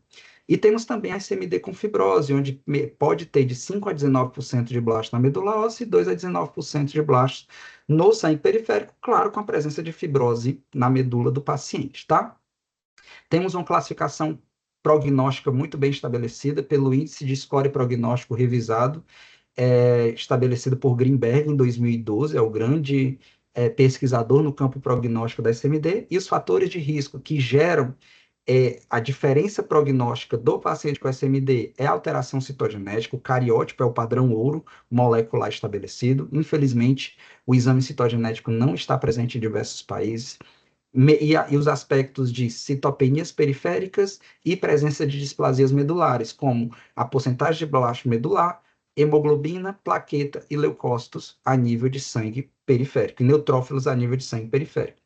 E temos também a SMD com fibrose, onde pode ter de 5 a 19% de blasto na medula óssea e 2 a 19% de blasto no sangue periférico, claro, com a presença de fibrose na medula do paciente, tá? Temos uma classificação prognóstica muito bem estabelecida pelo índice de score prognóstico revisado, estabelecido por Greenberg em 2012, é o grande pesquisador no campo prognóstico da SMD, e os fatores de risco que geram a diferença prognóstica do paciente com SMD é a alteração citogenética, o cariótipo é o padrão ouro molecular estabelecido. Infelizmente, o exame citogenético não está presente em diversos países. E os aspectos de citopenias periféricas e presença de displasias medulares, como a porcentagem de blasto medular, hemoglobina, plaqueta e leucócitos a nível de sangue periférico, e neutrófilos a nível de sangue periférico.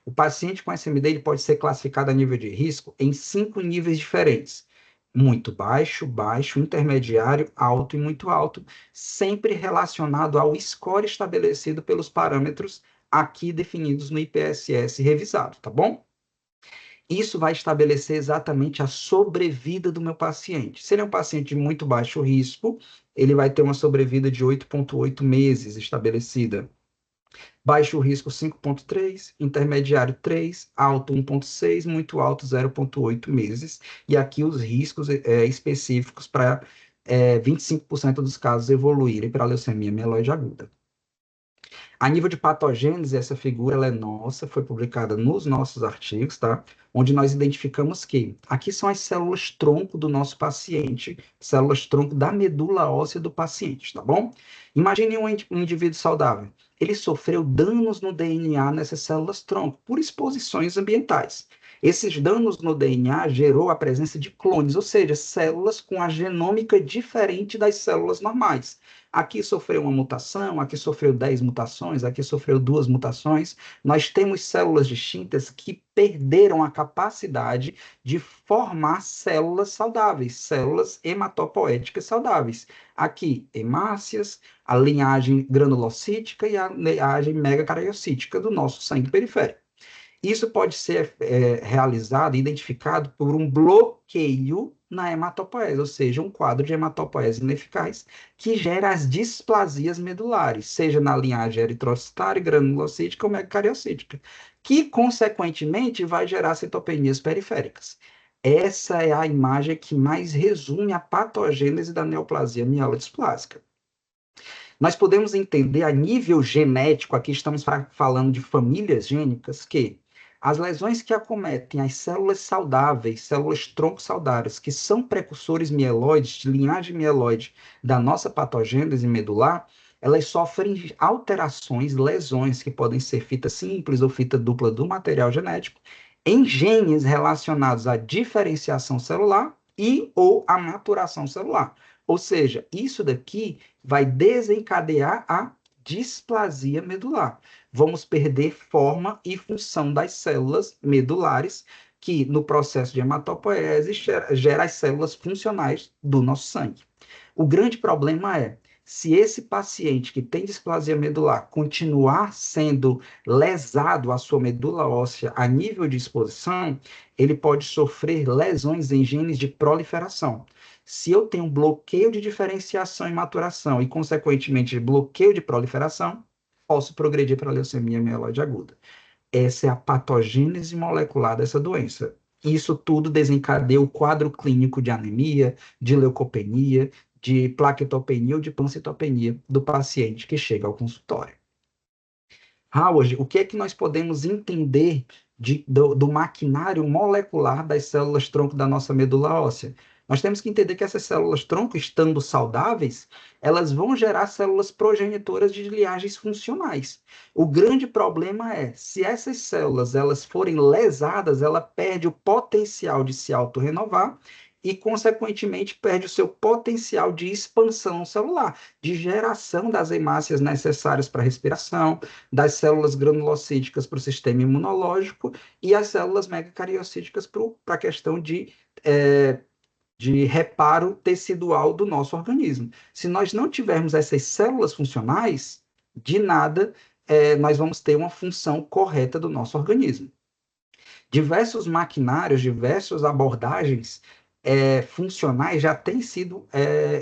O paciente com SMD ele pode ser classificado a nível de risco em 5 níveis diferentes: muito baixo, baixo, intermediário, alto e muito alto, sempre relacionado ao score estabelecido pelos parâmetros aqui definidos no IPSS revisado, tá bom? Isso vai estabelecer exatamente a sobrevida do meu paciente. Se ele é um paciente de muito baixo risco, ele vai ter uma sobrevida de 8,8 meses estabelecida. Baixo risco 5,3, intermediário 3, alto 1,6, muito alto 0,8 meses. E aqui os riscos específicos para 25% dos casos evoluírem para leucemia mieloide aguda. A nível de patogênese, essa figura ela é nossa, foi publicada nos nossos artigos, tá? Onde nós identificamos que aqui são as células tronco do nosso paciente, células tronco da medula óssea do paciente, tá bom? Imagine um indivíduo saudável. Ele sofreu danos no DNA nessas células tronco por exposições ambientais. Esses danos no DNA gerou a presença de clones, ou seja, células com a genômica diferente das células normais. Aqui sofreu uma mutação, aqui sofreu 10 mutações, aqui sofreu 2 mutações. Nós temos células distintas que perderam a capacidade de formar células saudáveis, células hematopoéticas saudáveis. Aqui, hemácias, a linhagem granulocítica e a linhagem megacariocítica do nosso sangue periférico. Isso pode ser realizado, identificado por um bloqueio na hematopoese, ou seja, um quadro de hematopoese ineficaz que gera as displasias medulares, seja na linhagem eritrocitária, granulocítica ou megacariocítica, que, consequentemente, vai gerar citopenias periféricas. Essa é a imagem que mais resume a patogênese da neoplasia mielodisplásica. Nós podemos entender a nível genético, aqui estamos falando de famílias gênicas, que as lesões que acometem as células saudáveis, células tronco saudáveis, que são precursores mieloides, de linhagem mieloide da nossa patogênese medular, elas sofrem alterações, lesões, que podem ser fita simples ou fita dupla do material genético, em genes relacionados à diferenciação celular e ou à maturação celular. Ou seja, isso daqui vai desencadear a displasia medular. Vamos perder forma e função das células medulares, que no processo de hematopoese gera as células funcionais do nosso sangue. O grande problema é, se esse paciente que tem displasia medular continuar sendo lesado a sua medula óssea a nível de exposição, ele pode sofrer lesões em genes de proliferação. Se eu tenho bloqueio de diferenciação e maturação e, consequentemente, bloqueio de proliferação, posso progredir para a leucemia mieloide aguda. Essa é a patogênese molecular dessa doença. Isso tudo desencadeia o quadro clínico de anemia, de leucopenia, de plaquetopenia ou de pancitopenia do paciente que chega ao consultório. Howard, o que é que nós podemos entender do maquinário molecular das células tronco da nossa medula óssea? Nós temos que entender que essas células tronco, estando saudáveis, elas vão gerar células progenitoras de linhagens funcionais. O grande problema é, se essas células elas forem lesadas, ela perde o potencial de se autorrenovar e, consequentemente, perde o seu potencial de expansão celular, de geração das hemácias necessárias para a respiração, das células granulocíticas para o sistema imunológico e as células megacariocíticas para a questão de reparo tecidual do nosso organismo. Se nós não tivermos essas células funcionais, de nada nós vamos ter uma função correta do nosso organismo. Diversos maquinários, diversas abordagens funcionais já têm sido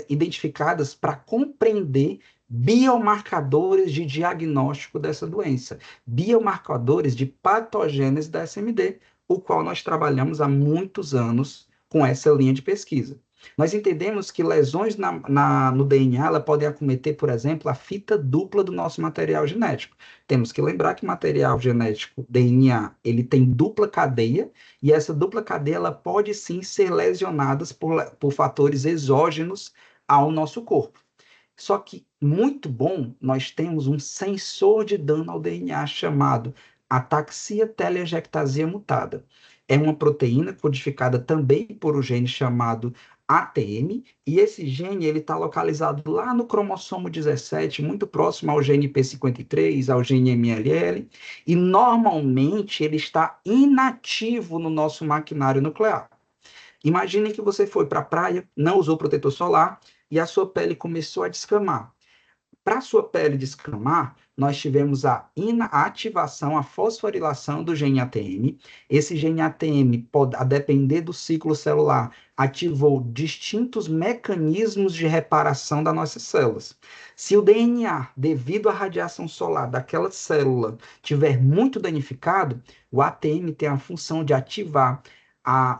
identificadas para compreender biomarcadores de diagnóstico dessa doença, biomarcadores de patogênese da SMD, o qual nós trabalhamos há muitos anos com essa linha de pesquisa. Nós entendemos que lesões no DNA ela podem acometer, por exemplo, a fita dupla do nosso material genético. Temos que lembrar que material genético, DNA, ele tem dupla cadeia, e essa dupla cadeia ela pode sim ser lesionada por fatores exógenos ao nosso corpo. Só que, muito bom, nós temos um sensor de dano ao DNA chamado ataxia telejectasia mutada. É uma proteína codificada também por um gene chamado ATM, e esse gene ele está localizado lá no cromossomo 17, muito próximo ao gene P53, ao gene MLL, e normalmente ele está inativo no nosso maquinário nuclear. Imagine que você foi para a praia, não usou protetor solar, e a sua pele começou a descamar. Para sua pele descamar, nós tivemos a ativação, a fosforilação do gene ATM. Esse gene ATM, pode, a depender do ciclo celular, ativou distintos mecanismos de reparação das nossas células. Se o DNA, devido à radiação solar daquela célula, tiver muito danificado, o ATM tem a função de ativar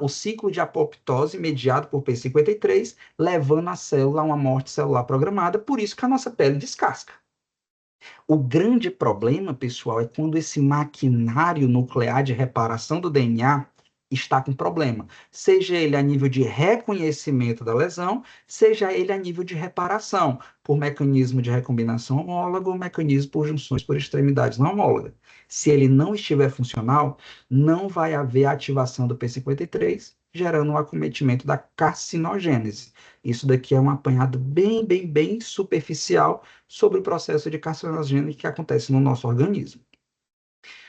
o ciclo de apoptose mediado por P53, levando a célula a uma morte celular programada, por isso que a nossa pele descasca. O grande problema, pessoal, é quando esse maquinário nuclear de reparação do DNA está com problema, seja ele a nível de reconhecimento da lesão, seja ele a nível de reparação, por mecanismo de recombinação homóloga ou mecanismo por junções por extremidades não homólogas. Se ele não estiver funcional, não vai haver ativação do P53, gerando o acometimento da carcinogênese. Isso daqui é um apanhado bem superficial sobre o processo de carcinogênese que acontece no nosso organismo.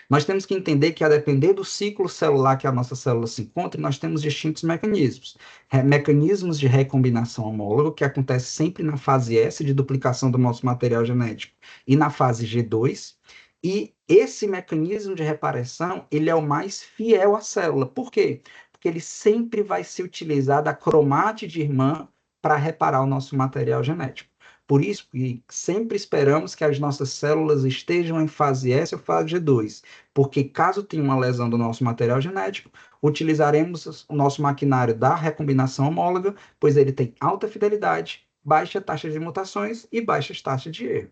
Nós temos que entender que, a depender do ciclo celular que a nossa célula se encontra, nós temos distintos mecanismos. Mecanismos de recombinação homóloga, que acontece sempre na fase S, de duplicação do nosso material genético, e na fase G2. E esse mecanismo de reparação, ele é o mais fiel à célula. Por quê? Porque ele sempre vai se utilizar da cromátide irmã para reparar o nosso material genético. Por isso que sempre esperamos que as nossas células estejam em fase S ou fase G2, porque caso tenha uma lesão do nosso material genético, utilizaremos o nosso maquinário da recombinação homóloga, pois ele tem alta fidelidade, baixa taxa de mutações e baixas taxas de erro.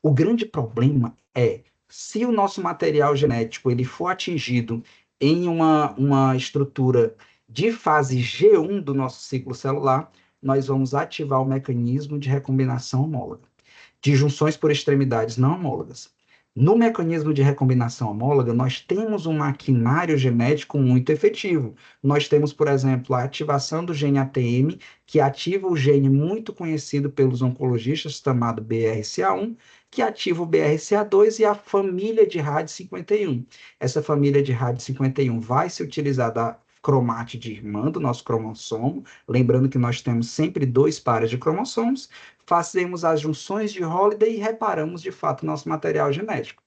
O grande problema é, se o nosso material genético ele for atingido em uma estrutura de fase G1 do nosso ciclo celular, nós vamos ativar o mecanismo de recombinação homóloga, de junções por extremidades não homólogas. No mecanismo de recombinação homóloga, nós temos um maquinário genético muito efetivo. Nós temos, por exemplo, a ativação do gene ATM, que ativa o gene muito conhecido pelos oncologistas, chamado BRCA1, que ativa o BRCA2 e a família de RAD51. Essa família de RAD51 vai se utilizar da cromátide irmã do nosso cromossomo, lembrando que nós temos sempre 2 pares de cromossomos, fazemos as junções de Holliday e reparamos, de fato, o nosso material genético.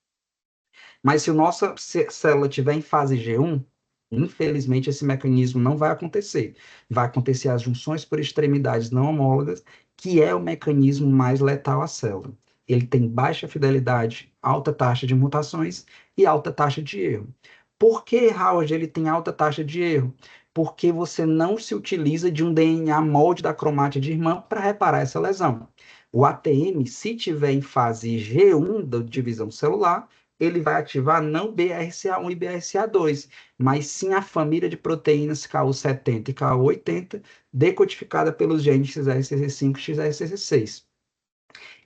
Mas se a nossa célula estiver em fase G1, infelizmente esse mecanismo não vai acontecer. Vai acontecer as junções por extremidades não homólogas, que é o mecanismo mais letal à célula. Ele tem baixa fidelidade, alta taxa de mutações e alta taxa de erro. Por que, Howard, ele tem alta taxa de erro? Porque você não se utiliza de um DNA molde da cromátide irmã para reparar essa lesão. O ATM, se tiver em fase G1 da divisão celular, ele vai ativar não BRCA1 e BRCA2, mas sim a família de proteínas Ku70 e Ku80, decodificada pelos genes XRCC5 e XRCC6.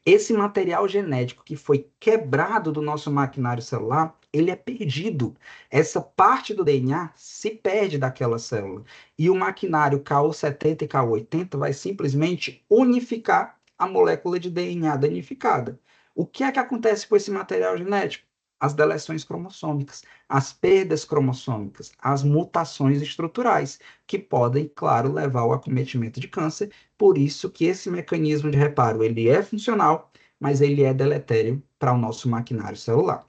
Esse material genético que foi quebrado do nosso maquinário celular, ele é perdido. Essa parte do DNA se perde daquela célula. E o maquinário Ku70 e Ku80 vai simplesmente unificar a molécula de DNA danificada. O que é que acontece com esse material genético? As deleções cromossômicas, as perdas cromossômicas, as mutações estruturais, que podem, claro, levar ao acometimento de câncer. Por isso que esse mecanismo de reparo, ele é funcional, mas ele é deletério para o nosso maquinário celular.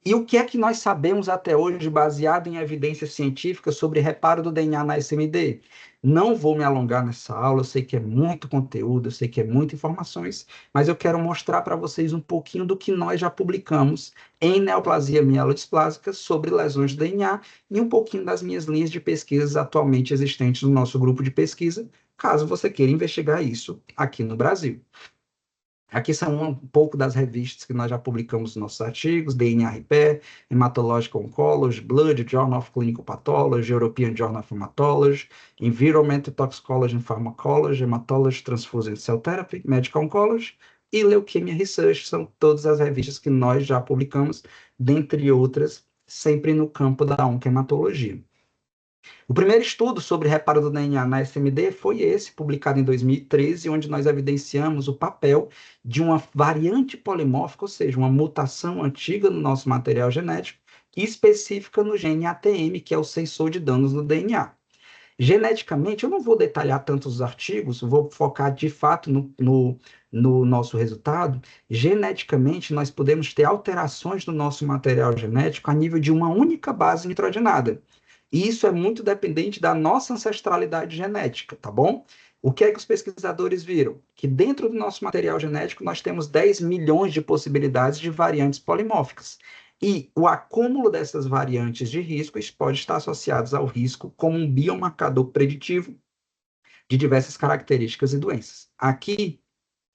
E o que é que nós sabemos até hoje, baseado em evidências científicas, sobre reparo do DNA na SMD? Não vou me alongar nessa aula, eu sei que é muito conteúdo, eu sei que é muitas informações, mas eu quero mostrar para vocês um pouquinho do que nós já publicamos em neoplasia mielodisplásica sobre lesões de DNA e um pouquinho das minhas linhas de pesquisas atualmente existentes no nosso grupo de pesquisa, caso você queira investigar isso aqui no Brasil. Aqui são um pouco das revistas que nós já publicamos nos nossos artigos: DNA Repair, Hematological Oncology, Blood, Journal of Clinical Pathology, European Journal of Hematology, Environmental Toxicology and Pharmacology, Hematology, Transfusion Cell Therapy, Medical Oncology e Leukemia Research. São todas as revistas que nós já publicamos, dentre outras, sempre no campo da oncohematologia. O primeiro estudo sobre reparo do DNA na SMD foi esse, publicado em 2013, onde nós evidenciamos o papel de uma variante polimórfica, ou seja, uma mutação antiga no nosso material genético, específica no gene ATM, que é o sensor de danos no DNA. Geneticamente, eu não vou detalhar tantos artigos, vou focar de fato no nosso resultado, geneticamente nós podemos ter alterações no nosso material genético a nível de uma única base nitrogenada. E isso é muito dependente da nossa ancestralidade genética, tá bom? O que é que os pesquisadores viram? Que dentro do nosso material genético nós temos 10 milhões de possibilidades de variantes polimórficas. E o acúmulo dessas variantes de risco pode estar associados ao risco como um biomarcador preditivo de diversas características e doenças. Aqui,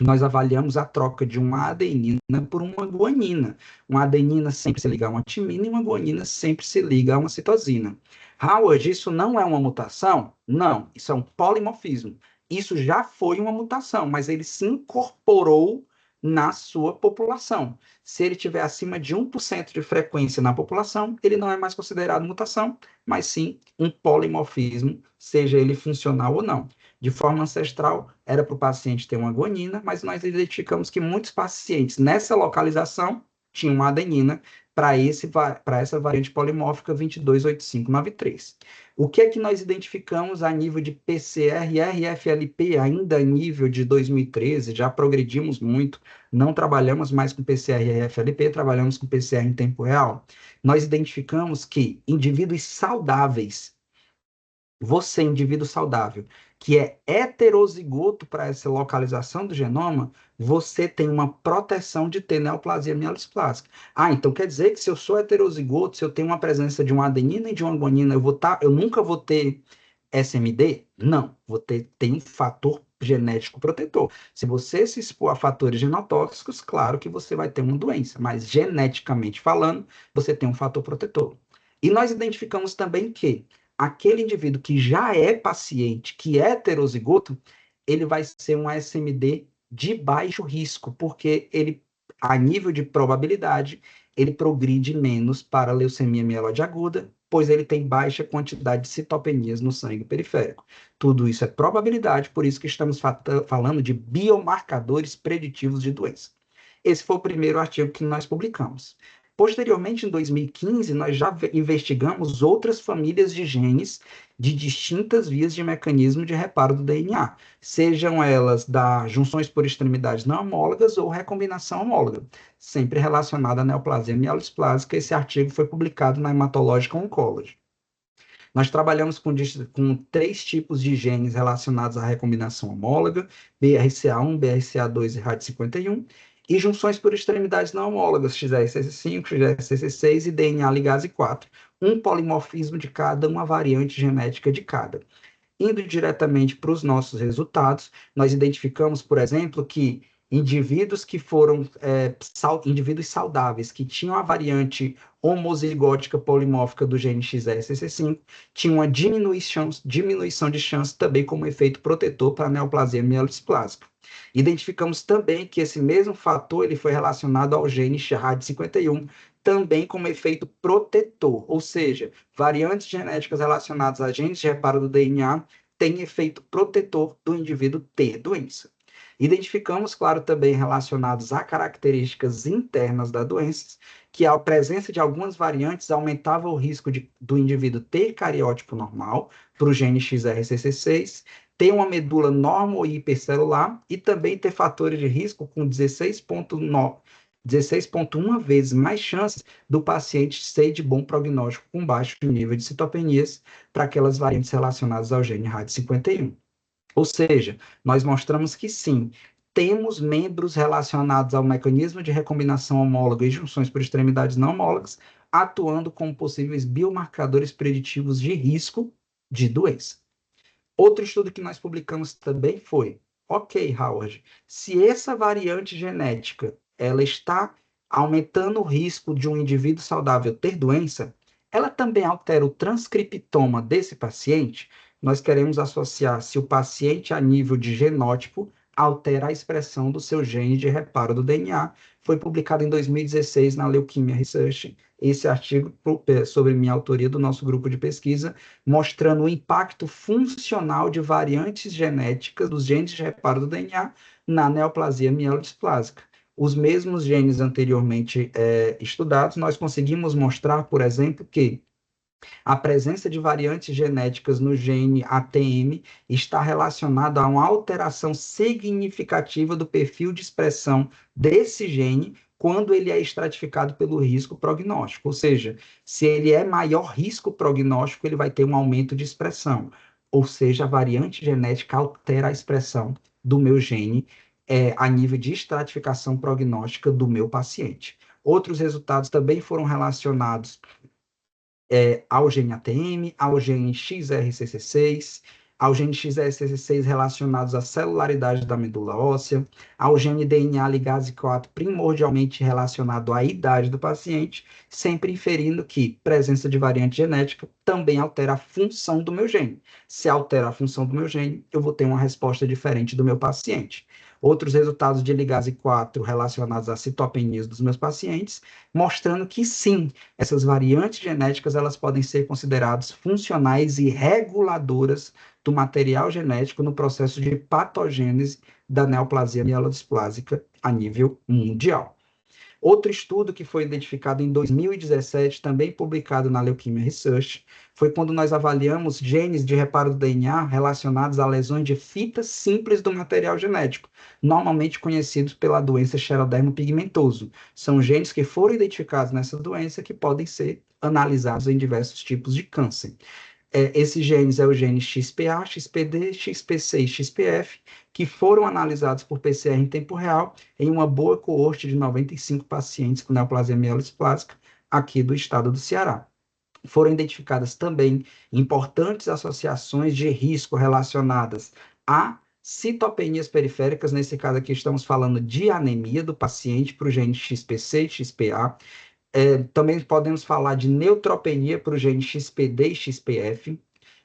nós avaliamos a troca de uma adenina por uma guanina. Uma adenina sempre se liga a uma timina e uma guanina sempre se liga a uma citosina. Howard, isso não é uma mutação? Não, isso é um polimorfismo. Isso já foi uma mutação, mas ele se incorporou na sua população. Se ele tiver acima de 1% de frequência na população, ele não é mais considerado mutação, mas sim um polimorfismo, seja ele funcional ou não. De forma ancestral, era para o paciente ter uma guanina, mas nós identificamos que muitos pacientes nessa localização tinham uma adenina para essa variante polimórfica 228593. O que é que nós identificamos a nível de PCR e RFLP, ainda a nível de 2013, já progredimos muito, não trabalhamos mais com PCR e RFLP, trabalhamos com PCR em tempo real. Nós identificamos que indivíduos saudáveis, você, indivíduo saudável, que é heterozigoto para essa localização do genoma, você tem uma proteção de ter neoplasia mielosplásica. Ah, então quer dizer que se eu sou heterozigoto, se eu tenho uma presença de uma adenina e de uma guanina, eu nunca vou ter SMD? Não, tem um fator genético protetor. Se você se expor a fatores genotóxicos, claro que você vai ter uma doença, mas geneticamente falando, você tem um fator protetor. E nós identificamos também que aquele indivíduo que já é paciente, que é heterozigoto, ele vai ser um SMD de baixo risco, porque ele, a nível de probabilidade, ele progride menos para leucemia mieloide aguda, pois ele tem baixa quantidade de citopenias no sangue periférico. Tudo isso é probabilidade, por isso que estamos falando de biomarcadores preditivos de doença. Esse foi o primeiro artigo que nós publicamos. Posteriormente, em 2015, nós já investigamos outras famílias de genes de distintas vias de mecanismo de reparo do DNA, sejam elas das junções por extremidades não homólogas ou recombinação homóloga, sempre relacionada à neoplasia mielosplásica. Esse artigo foi publicado na Hematological Oncology. Nós trabalhamos com 3 tipos de genes relacionados à recombinação homóloga, BRCA1, BRCA2 e RAD51, e junções por extremidades não homólogas, XRCC5, XRCC6 e DNA ligase 4, um polimorfismo de cada, uma variante genética de cada. Indo diretamente para os nossos resultados, nós identificamos, por exemplo, que indivíduos que foram indivíduos saudáveis, que tinham a variante homozigótica polimórfica do gene XRCC5, tinham uma diminuição de chance também como efeito protetor para a neoplasia mielosplásica. Identificamos também que esse mesmo fator ele foi relacionado ao gene RAD51, também como efeito protetor, ou seja, variantes genéticas relacionadas a genes de reparo do DNA têm efeito protetor do indivíduo ter doença. Identificamos, claro, também relacionados a características internas da doença, que a presença de algumas variantes aumentava o risco do indivíduo ter cariótipo normal, para o gene XRCC6, ter uma medula normo e hipercelular e também ter fatores de risco com 16,1 vezes mais chances do paciente ser de bom prognóstico com baixo nível de citopenias para aquelas variantes relacionadas ao gene RAD51. Ou seja, nós mostramos que sim, temos membros relacionados ao mecanismo de recombinação homóloga e junções por extremidades não homólogas, atuando como possíveis biomarcadores preditivos de risco de doença. Outro estudo que nós publicamos também foi, ok, Howard, se essa variante genética ela está aumentando o risco de um indivíduo saudável ter doença, ela também altera o transcriptoma desse paciente? Nós queremos associar se o paciente a nível de genótipo altera a expressão do seu gene de reparo do DNA. Foi publicado em 2016 na Leukemia Research, esse artigo sobre minha autoria do nosso grupo de pesquisa, mostrando o impacto funcional de variantes genéticas dos genes de reparo do DNA na neoplasia mielodisplásica. Os mesmos genes anteriormente estudados, nós conseguimos mostrar, por exemplo, que A presença de variantes genéticas no gene ATM está relacionada a uma alteração significativa do perfil de expressão desse gene quando ele é estratificado pelo risco prognóstico. Ou seja, se ele é maior risco prognóstico, ele vai ter um aumento de expressão. Ou seja, a variante genética altera a expressão do meu gene a nível de estratificação prognóstica do meu paciente. Outros resultados também foram relacionados ao gene ATM, ao gene XRCC6, ao gene XRCC6 relacionados à celularidade da medula óssea, ao gene DNA ligase 4 primordialmente relacionado à idade do paciente, sempre inferindo que presença de variante genética também altera a função do meu gene. Se altera a função do meu gene, eu vou ter uma resposta diferente do meu paciente. Outros resultados de ligase 4 relacionados às citopenias dos meus pacientes, mostrando que sim, essas variantes genéticas elas podem ser consideradas funcionais e reguladoras do material genético no processo de patogênese da neoplasia mielodisplásica a nível mundial. Outro estudo que foi identificado em 2017, também publicado na Leukemia Research, foi quando nós avaliamos genes de reparo do DNA relacionados a lesões de fitas simples do material genético, normalmente conhecidos pela doença xerodermo pigmentoso. São genes que foram identificados nessa doença que podem ser analisados em diversos tipos de câncer. Esses genes é o gene XPA, XPD, XPC e XPF, que foram analisados por PCR em tempo real em uma boa coorte de 95 pacientes com neoplasia mielodisplásica aqui do estado do Ceará. Foram identificadas também importantes associações de risco relacionadas a citopenias periféricas, nesse caso aqui estamos falando de anemia do paciente para o gene XPC e XPA. Também podemos falar de neutropenia para o gene XPD e XPF.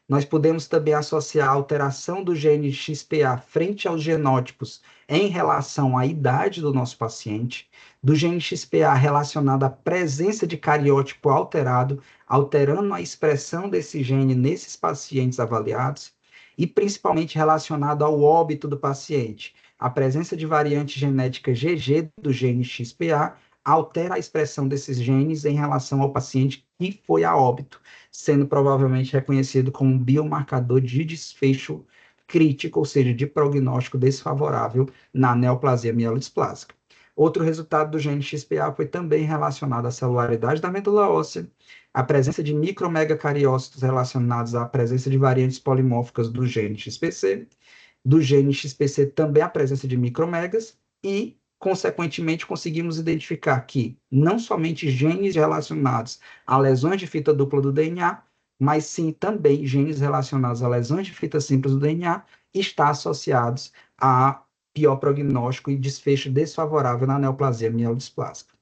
Nós podemos também associar a alteração do gene XPA frente aos genótipos em relação à idade do nosso paciente, do gene XPA relacionado à presença de cariótipo alterado, alterando a expressão desse gene nesses pacientes avaliados, e principalmente relacionado ao óbito do paciente. A presença de variante genética GG do gene XPA altera a expressão desses genes em relação ao paciente que foi a óbito, sendo provavelmente reconhecido como um biomarcador de desfecho crítico, ou seja, de prognóstico desfavorável na neoplasia mielodisplásica. Outro resultado do gene XPA foi também relacionado à celularidade da medula óssea, a presença de micromegacariócitos relacionados à presença de variantes polimórficas do gene XPC, do gene XPC também a presença de micromegas e consequentemente, conseguimos identificar que não somente genes relacionados a lesões de fita dupla do DNA, mas sim também genes relacionados a lesões de fita simples do DNA, está associados a pior prognóstico e desfecho desfavorável na neoplasia mielodisplásica.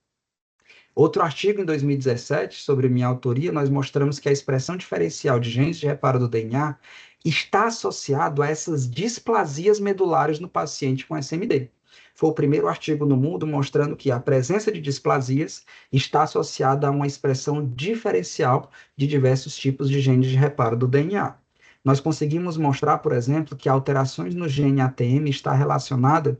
Outro artigo em 2017, sobre minha autoria, nós mostramos que a expressão diferencial de genes de reparo do DNA está associado a essas displasias medulares no paciente com SMD. Foi o primeiro artigo no mundo mostrando que a presença de displasias está associada a uma expressão diferencial de diversos tipos de genes de reparo do DNA. Nós conseguimos mostrar, por exemplo, que alterações no gene ATM está relacionada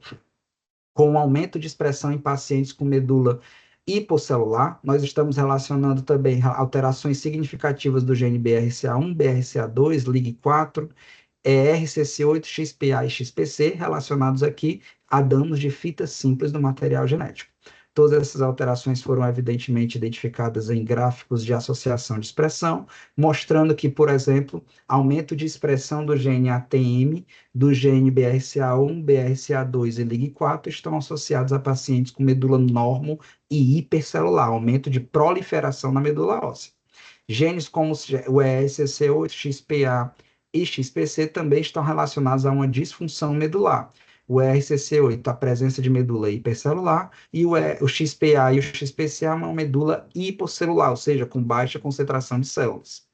com o aumento de expressão em pacientes com medula hipocelular. Nós estamos relacionando também alterações significativas do gene BRCA1, BRCA2, LIG4, RCC8, XPA e XPC, relacionados aqui a danos de fitas simples do material genético. Todas essas alterações foram evidentemente identificadas em gráficos de associação de expressão, mostrando que, por exemplo, aumento de expressão do gene ATM, do gene BRCA1, BRCA2 e LIG4 estão associados a pacientes com medula normo e hipercelular, aumento de proliferação na medula óssea. Genes como o ESCC8, XPA e XPC também estão relacionados a uma disfunção medular. O RCC8, a presença de medula hipercelular, e o XPA e o XPCA, uma medula hipocelular, ou seja, com baixa concentração de células.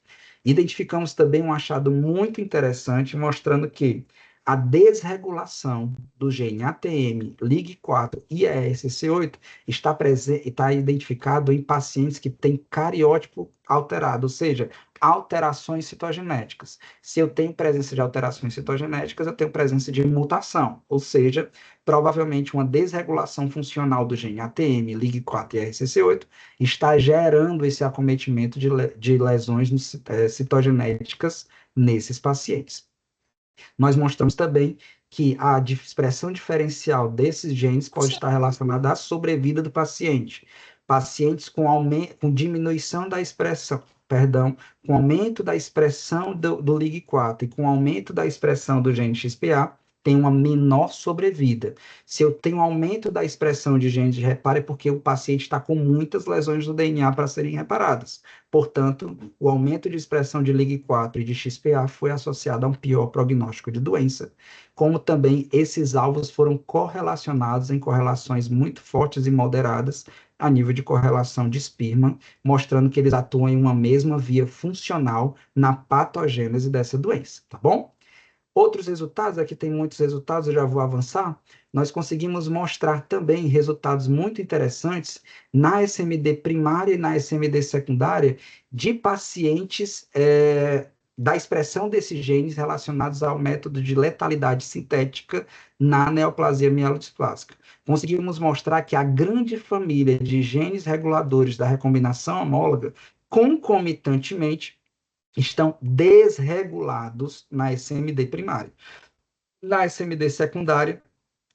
Identificamos também um achado muito interessante, mostrando que A desregulação do gene ATM, LIG4 e ESC8 está identificado em pacientes que têm cariótipo alterado, ou seja, alterações citogenéticas. Se eu tenho presença de alterações citogenéticas, eu tenho presença de mutação, ou seja, provavelmente uma desregulação funcional do gene ATM, LIG4 e ESC8 está gerando esse acometimento de lesões citogenéticas nesses pacientes. Nós mostramos também que a expressão diferencial desses genes pode estar relacionada à sobrevida do paciente. Pacientes com diminuição da expressão, perdão, com aumento da expressão do LIG4 e com aumento da expressão do gene XPA, tem uma menor sobrevida. Se eu tenho aumento da expressão de genes de reparo, é porque o paciente está com muitas lesões do DNA para serem reparadas. Portanto, o aumento de expressão de LIG4 e de XPA foi associado a um pior prognóstico de doença, como também esses alvos foram correlacionados em correlações muito fortes e moderadas a nível de correlação de Spearman, mostrando que eles atuam em uma mesma via funcional na patogênese dessa doença, tá bom? Outros resultados, aqui tem muitos resultados, eu já vou avançar. Nós conseguimos mostrar também resultados muito interessantes na SMD primária e na SMD secundária de pacientes da expressão desses genes relacionados ao método de letalidade sintética na neoplasia mielodisplásica. Conseguimos mostrar que a grande família de genes reguladores da recombinação homóloga, concomitantemente, estão desregulados na SMD primária. Na SMD secundária,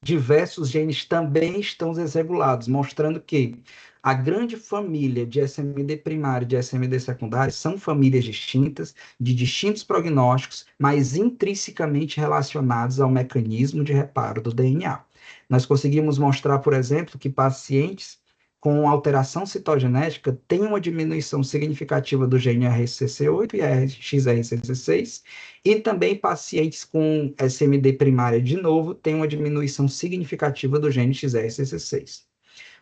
diversos genes também estão desregulados, mostrando que a grande família de SMD primária e de SMD secundária são famílias distintas, de distintos prognósticos, mas intrinsecamente relacionados ao mecanismo de reparo do DNA. Nós conseguimos mostrar, por exemplo, que pacientes com alteração citogenética têm uma diminuição significativa do gene RCC8 e XRCC6, e também pacientes com SMD primária, de novo, têm uma diminuição significativa do gene XRCC6.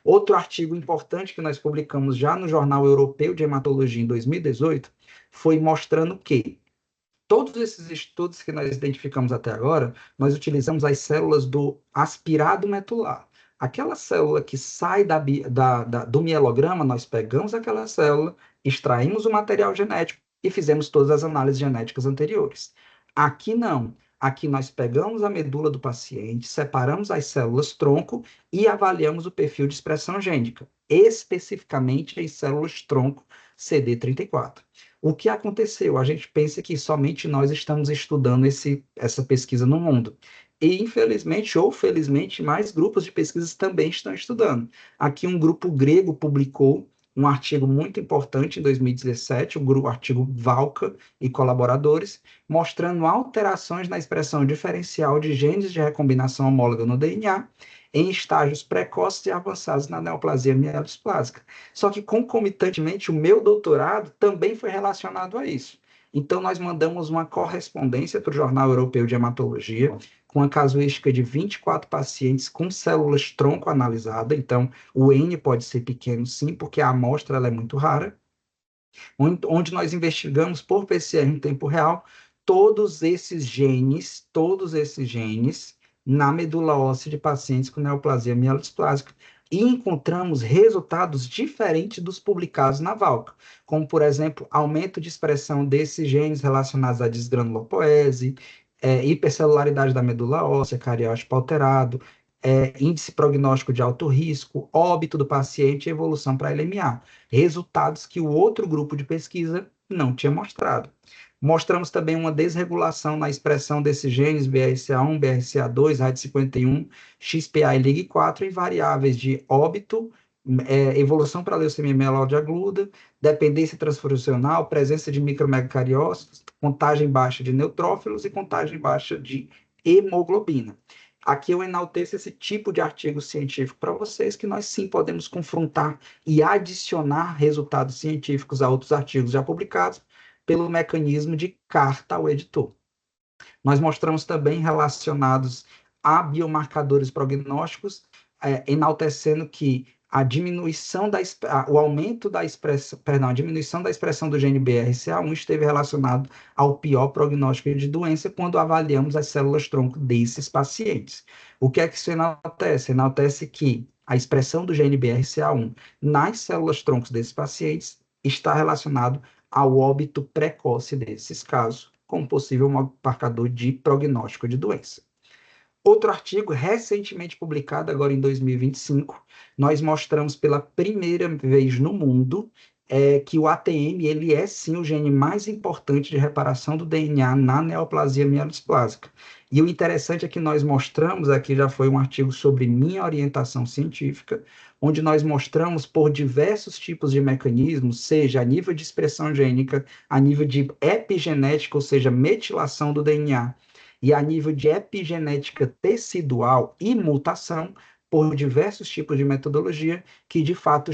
Outro artigo importante que nós publicamos já no Jornal Europeu de Hematologia em 2018 foi mostrando que todos esses estudos que nós identificamos até agora, nós utilizamos as células do aspirado medular. Aquela célula que sai do mielograma, nós pegamos aquela célula, extraímos o material genético e fizemos todas as análises genéticas anteriores. Aqui não. Aqui nós pegamos a medula do paciente, separamos as células tronco e avaliamos o perfil de expressão gênica, especificamente as células tronco CD34. O que aconteceu? A gente pensa que somente nós estamos estudando essa pesquisa no mundo. E, infelizmente ou felizmente, mais grupos de pesquisas também estão estudando. Aqui um grupo grego publicou um artigo muito importante em 2017, o artigo Valca e colaboradores, mostrando alterações na expressão diferencial de genes de recombinação homóloga no DNA em estágios precoces e avançados na neoplasia mielodisplásica. Só que, concomitantemente, o meu doutorado também foi relacionado a isso. Então, nós mandamos uma correspondência para o Jornal Europeu de Hematologia, com a casuística de 24 pacientes com células tronco analisada. Então, o N pode ser pequeno, sim, porque a amostra ela é muito rara. Onde nós investigamos por PCR em tempo real todos esses genes na medula óssea de pacientes com neoplasia mielodisplásica e encontramos resultados diferentes dos publicados na Valca, como, por exemplo, aumento de expressão desses genes relacionados à desgranulopoese, hipercelularidade da medula óssea, cariótipo alterado, índice prognóstico de alto risco, óbito do paciente e evolução para LMA. Resultados que o outro grupo de pesquisa não tinha mostrado. Mostramos também uma desregulação na expressão desses genes BRCA1, BRCA2, RAD51, XPA e LIG4 em variáveis de óbito, evolução para leucemia mieloide aguda, dependência transfusional, presença de micromegacariócitos, contagem baixa de neutrófilos e contagem baixa de hemoglobina. Aqui eu enalteço esse tipo de artigo científico para vocês, que nós sim podemos confrontar e adicionar resultados científicos a outros artigos já publicados pelo mecanismo de carta ao editor. Nós mostramos também relacionados a biomarcadores prognósticos, enaltecendo que o aumento da expressão, perdão, a diminuição da expressão do gene BRCA1 esteve relacionado ao pior prognóstico de doença quando avaliamos as células-tronco desses pacientes. O que é que isso enaltece? Enaltece que a expressão do gene BRCA1 nas células-troncos desses pacientes está relacionado ao óbito precoce desses casos, como possível marcador de prognóstico de doença. Outro artigo recentemente publicado, agora em 2025, nós mostramos pela primeira vez no mundo que o ATM ele é sim o gene mais importante de reparação do DNA na neoplasia mielodisplásica. E o interessante é que nós mostramos, aqui já foi um artigo sobre minha orientação científica, onde nós mostramos por diversos tipos de mecanismos, seja a nível de expressão gênica, a nível de epigenética, ou seja, metilação do DNA, e a nível de epigenética tecidual e mutação, por diversos tipos de metodologia, que de fato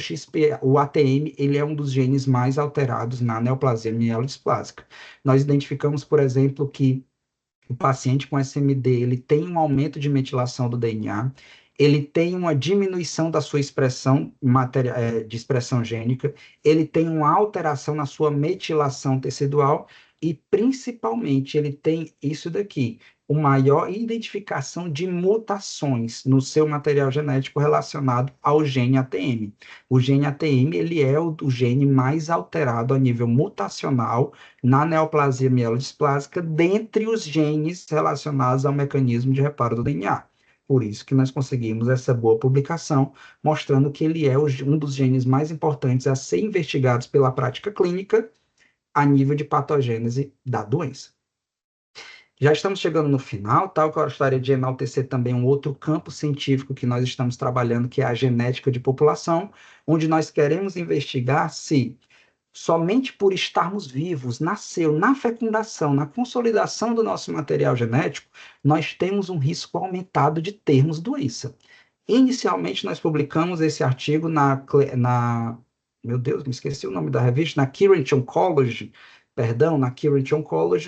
o ATM ele é um dos genes mais alterados na neoplasia mielodisplásica. Nós identificamos, por exemplo, que o paciente com SMD ele tem um aumento de metilação do DNA, ele tem uma diminuição da sua expressão de expressão gênica, ele tem uma alteração na sua metilação tecidual e, principalmente, ele tem isso daqui, uma maior identificação de mutações no seu material genético relacionado ao gene ATM. O gene ATM, ele é o gene mais alterado a nível mutacional na neoplasia mielodisplásica, dentre os genes relacionados ao mecanismo de reparo do DNA. Por isso que nós conseguimos essa boa publicação, mostrando que ele é um dos genes mais importantes a ser investigados pela prática clínica a nível de patogênese da doença. Já estamos chegando no final, tá? Eu gostaria de enaltecer também um outro campo científico que nós estamos trabalhando, que é a genética de população, onde nós queremos investigar se somente por estarmos vivos, nasceu na fecundação, na consolidação do nosso material genético, nós temos um risco aumentado de termos doença. Inicialmente, nós publicamos esse artigo meu Deus, me esqueci o nome da revista, na Current Oncology,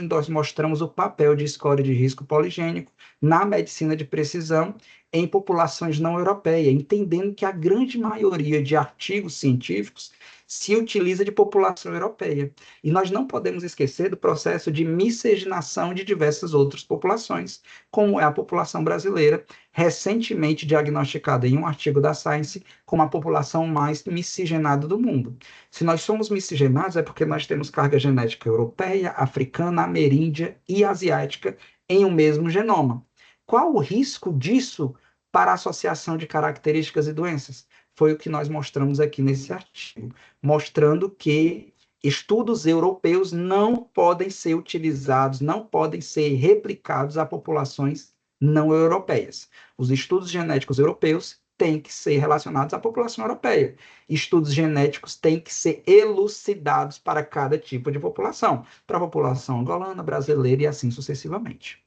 nós mostramos o papel de score de risco poligênico na medicina de precisão em populações não europeias, entendendo que a grande maioria de artigos científicos se utiliza de população europeia. E nós não podemos esquecer do processo de miscigenação de diversas outras populações, como é a população brasileira, recentemente diagnosticada em um artigo da Science como a população mais miscigenada do mundo. Se nós somos miscigenados, é porque nós temos carga genética europeia, africana, ameríndia e asiática em um mesmo genoma. Qual o risco disso para a associação de características e doenças? Foi o que nós mostramos aqui nesse artigo, mostrando que estudos europeus não podem ser utilizados, não podem ser replicados a populações não europeias. Os estudos genéticos europeus têm que ser relacionados à população europeia. Estudos genéticos têm que ser elucidados para cada tipo de população, para a população angolana, brasileira e assim sucessivamente.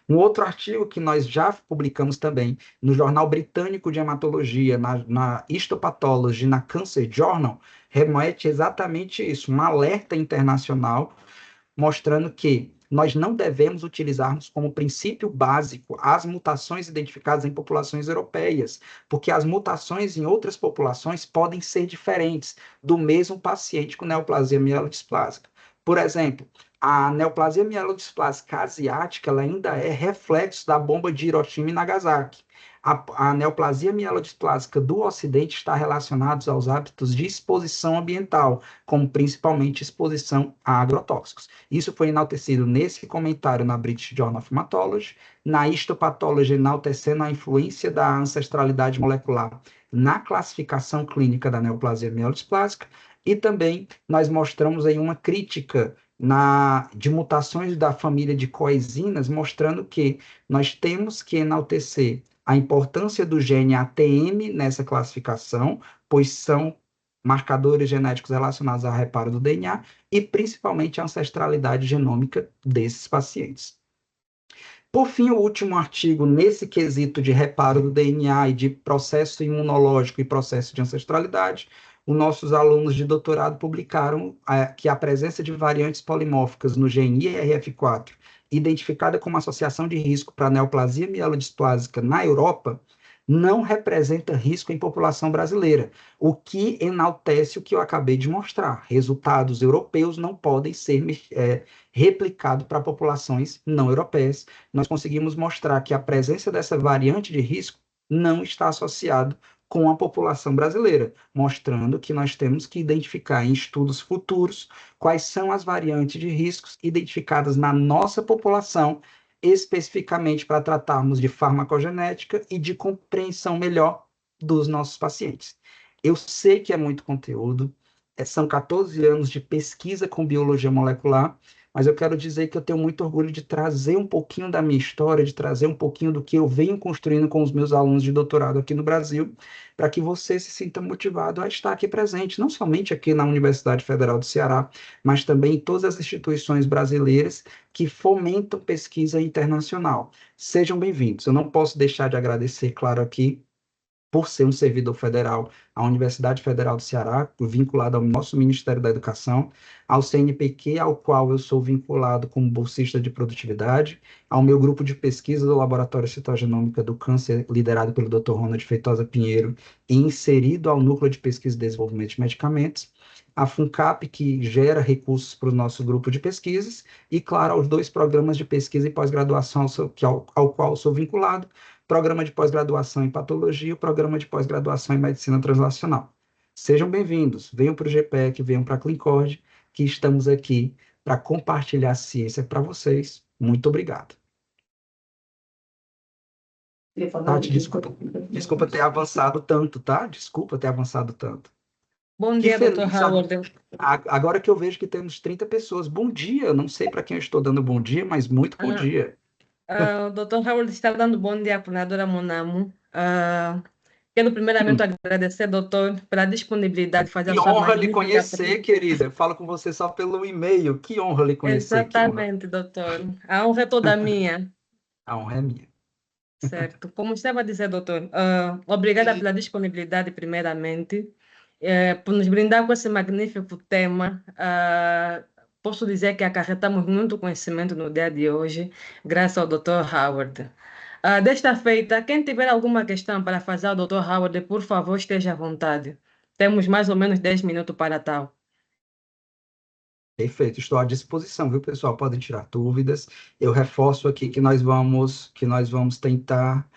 Um outro artigo que nós já publicamos também no Jornal Britânico de Hematologia, na Histopathology, na Cancer Journal, remete exatamente isso, um alerta internacional mostrando que nós não devemos utilizarmos como princípio básico as mutações identificadas em populações europeias, porque as mutações em outras populações podem ser diferentes do mesmo paciente com neoplasia mielodisplásica. Por exemplo, a neoplasia mielodisplásica asiática ela ainda é reflexo da bomba de Hiroshima e Nagasaki. A neoplasia mielodisplásica do Ocidente está relacionada aos hábitos de exposição ambiental, como principalmente exposição a agrotóxicos. Isso foi enaltecido nesse comentário na British Journal of Hematology, na Histopathology enaltecendo a influência da ancestralidade molecular na classificação clínica da neoplasia mielodisplásica, e também nós mostramos aí uma crítica de mutações da família de coezinas, mostrando que nós temos que enaltecer a importância do gene ATM nessa classificação, pois são marcadores genéticos relacionados ao reparo do DNA e principalmente a ancestralidade genômica desses pacientes. Por fim, o último artigo nesse quesito de reparo do DNA e de processo imunológico e processo de ancestralidade, os nossos alunos de doutorado publicaram que a presença de variantes polimórficas no gene IRF4, identificada como associação de risco para neoplasia mielodisplásica na Europa, não representa risco em população brasileira, o que enaltece o que eu acabei de mostrar. Resultados europeus não podem ser replicados para populações não europeias. Nós conseguimos mostrar que a presença dessa variante de risco não está associada com a população brasileira, mostrando que nós temos que identificar em estudos futuros quais são as variantes de riscos identificadas na nossa população, especificamente para tratarmos de farmacogenética e de compreensão melhor dos nossos pacientes. Eu sei que é muito conteúdo, são 14 anos de pesquisa com biologia molecular, mas eu quero dizer que eu tenho muito orgulho de trazer um pouquinho da minha história, de trazer um pouquinho do que eu venho construindo com os meus alunos de doutorado aqui no Brasil, para que você se sinta motivado a estar aqui presente, não somente aqui na Universidade Federal do Ceará, mas também em todas as instituições brasileiras que fomentam pesquisa internacional. Sejam bem-vindos. Eu não posso deixar de agradecer, claro, aqui por ser um servidor federal, à Universidade Federal do Ceará, vinculado ao nosso Ministério da Educação, ao CNPq, ao qual eu sou vinculado como bolsista de produtividade, ao meu grupo de pesquisa do Laboratório Citogenômica do Câncer, liderado pelo Dr. Ronald Feitosa Pinheiro, e inserido ao Núcleo de Pesquisa e Desenvolvimento de Medicamentos, a FUNCAP, que gera recursos para o nosso grupo de pesquisas, e, claro, aos dois programas de pesquisa e pós-graduação ao qual sou vinculado, programa de pós-graduação em patologia e o programa de pós-graduação em medicina translacional. Sejam bem-vindos, venham para o GPEC, venham para a Clincord, que estamos aqui para compartilhar a ciência para vocês. Muito obrigado. Tati, desculpa ter avançado tanto, tá? Desculpa ter avançado tanto. Bom Que dia, Dr. feliz, Howard. agora que eu vejo que temos 30 pessoas. Bom dia, eu não sei para quem eu estou dando bom dia, mas muito bom dia. O Dr. Howard está dando bom dia à coordenadora Monamo. Quero primeiramente agradecer, doutor, pela disponibilidade de fazer Que a sua honra lhe magnífica conhecer, querida. Eu falo com você só pelo e-mail. Que honra lhe conhecer. Que honra. Exatamente, doutor. A honra é toda minha. A honra é minha. Certo. Como estava a dizer, doutor, obrigada pela disponibilidade, primeiramente, por nos brindar com esse magnífico tema. Posso dizer que acarretamos muito conhecimento no dia de hoje, graças ao Dr. Howard. Desta feita, quem tiver alguma questão para fazer ao Dr. Howard, por favor, esteja à vontade. Temos mais ou menos 10 minutos para tal. Perfeito, estou à disposição, viu, pessoal? Podem tirar dúvidas. Eu reforço aqui que nós vamos tentar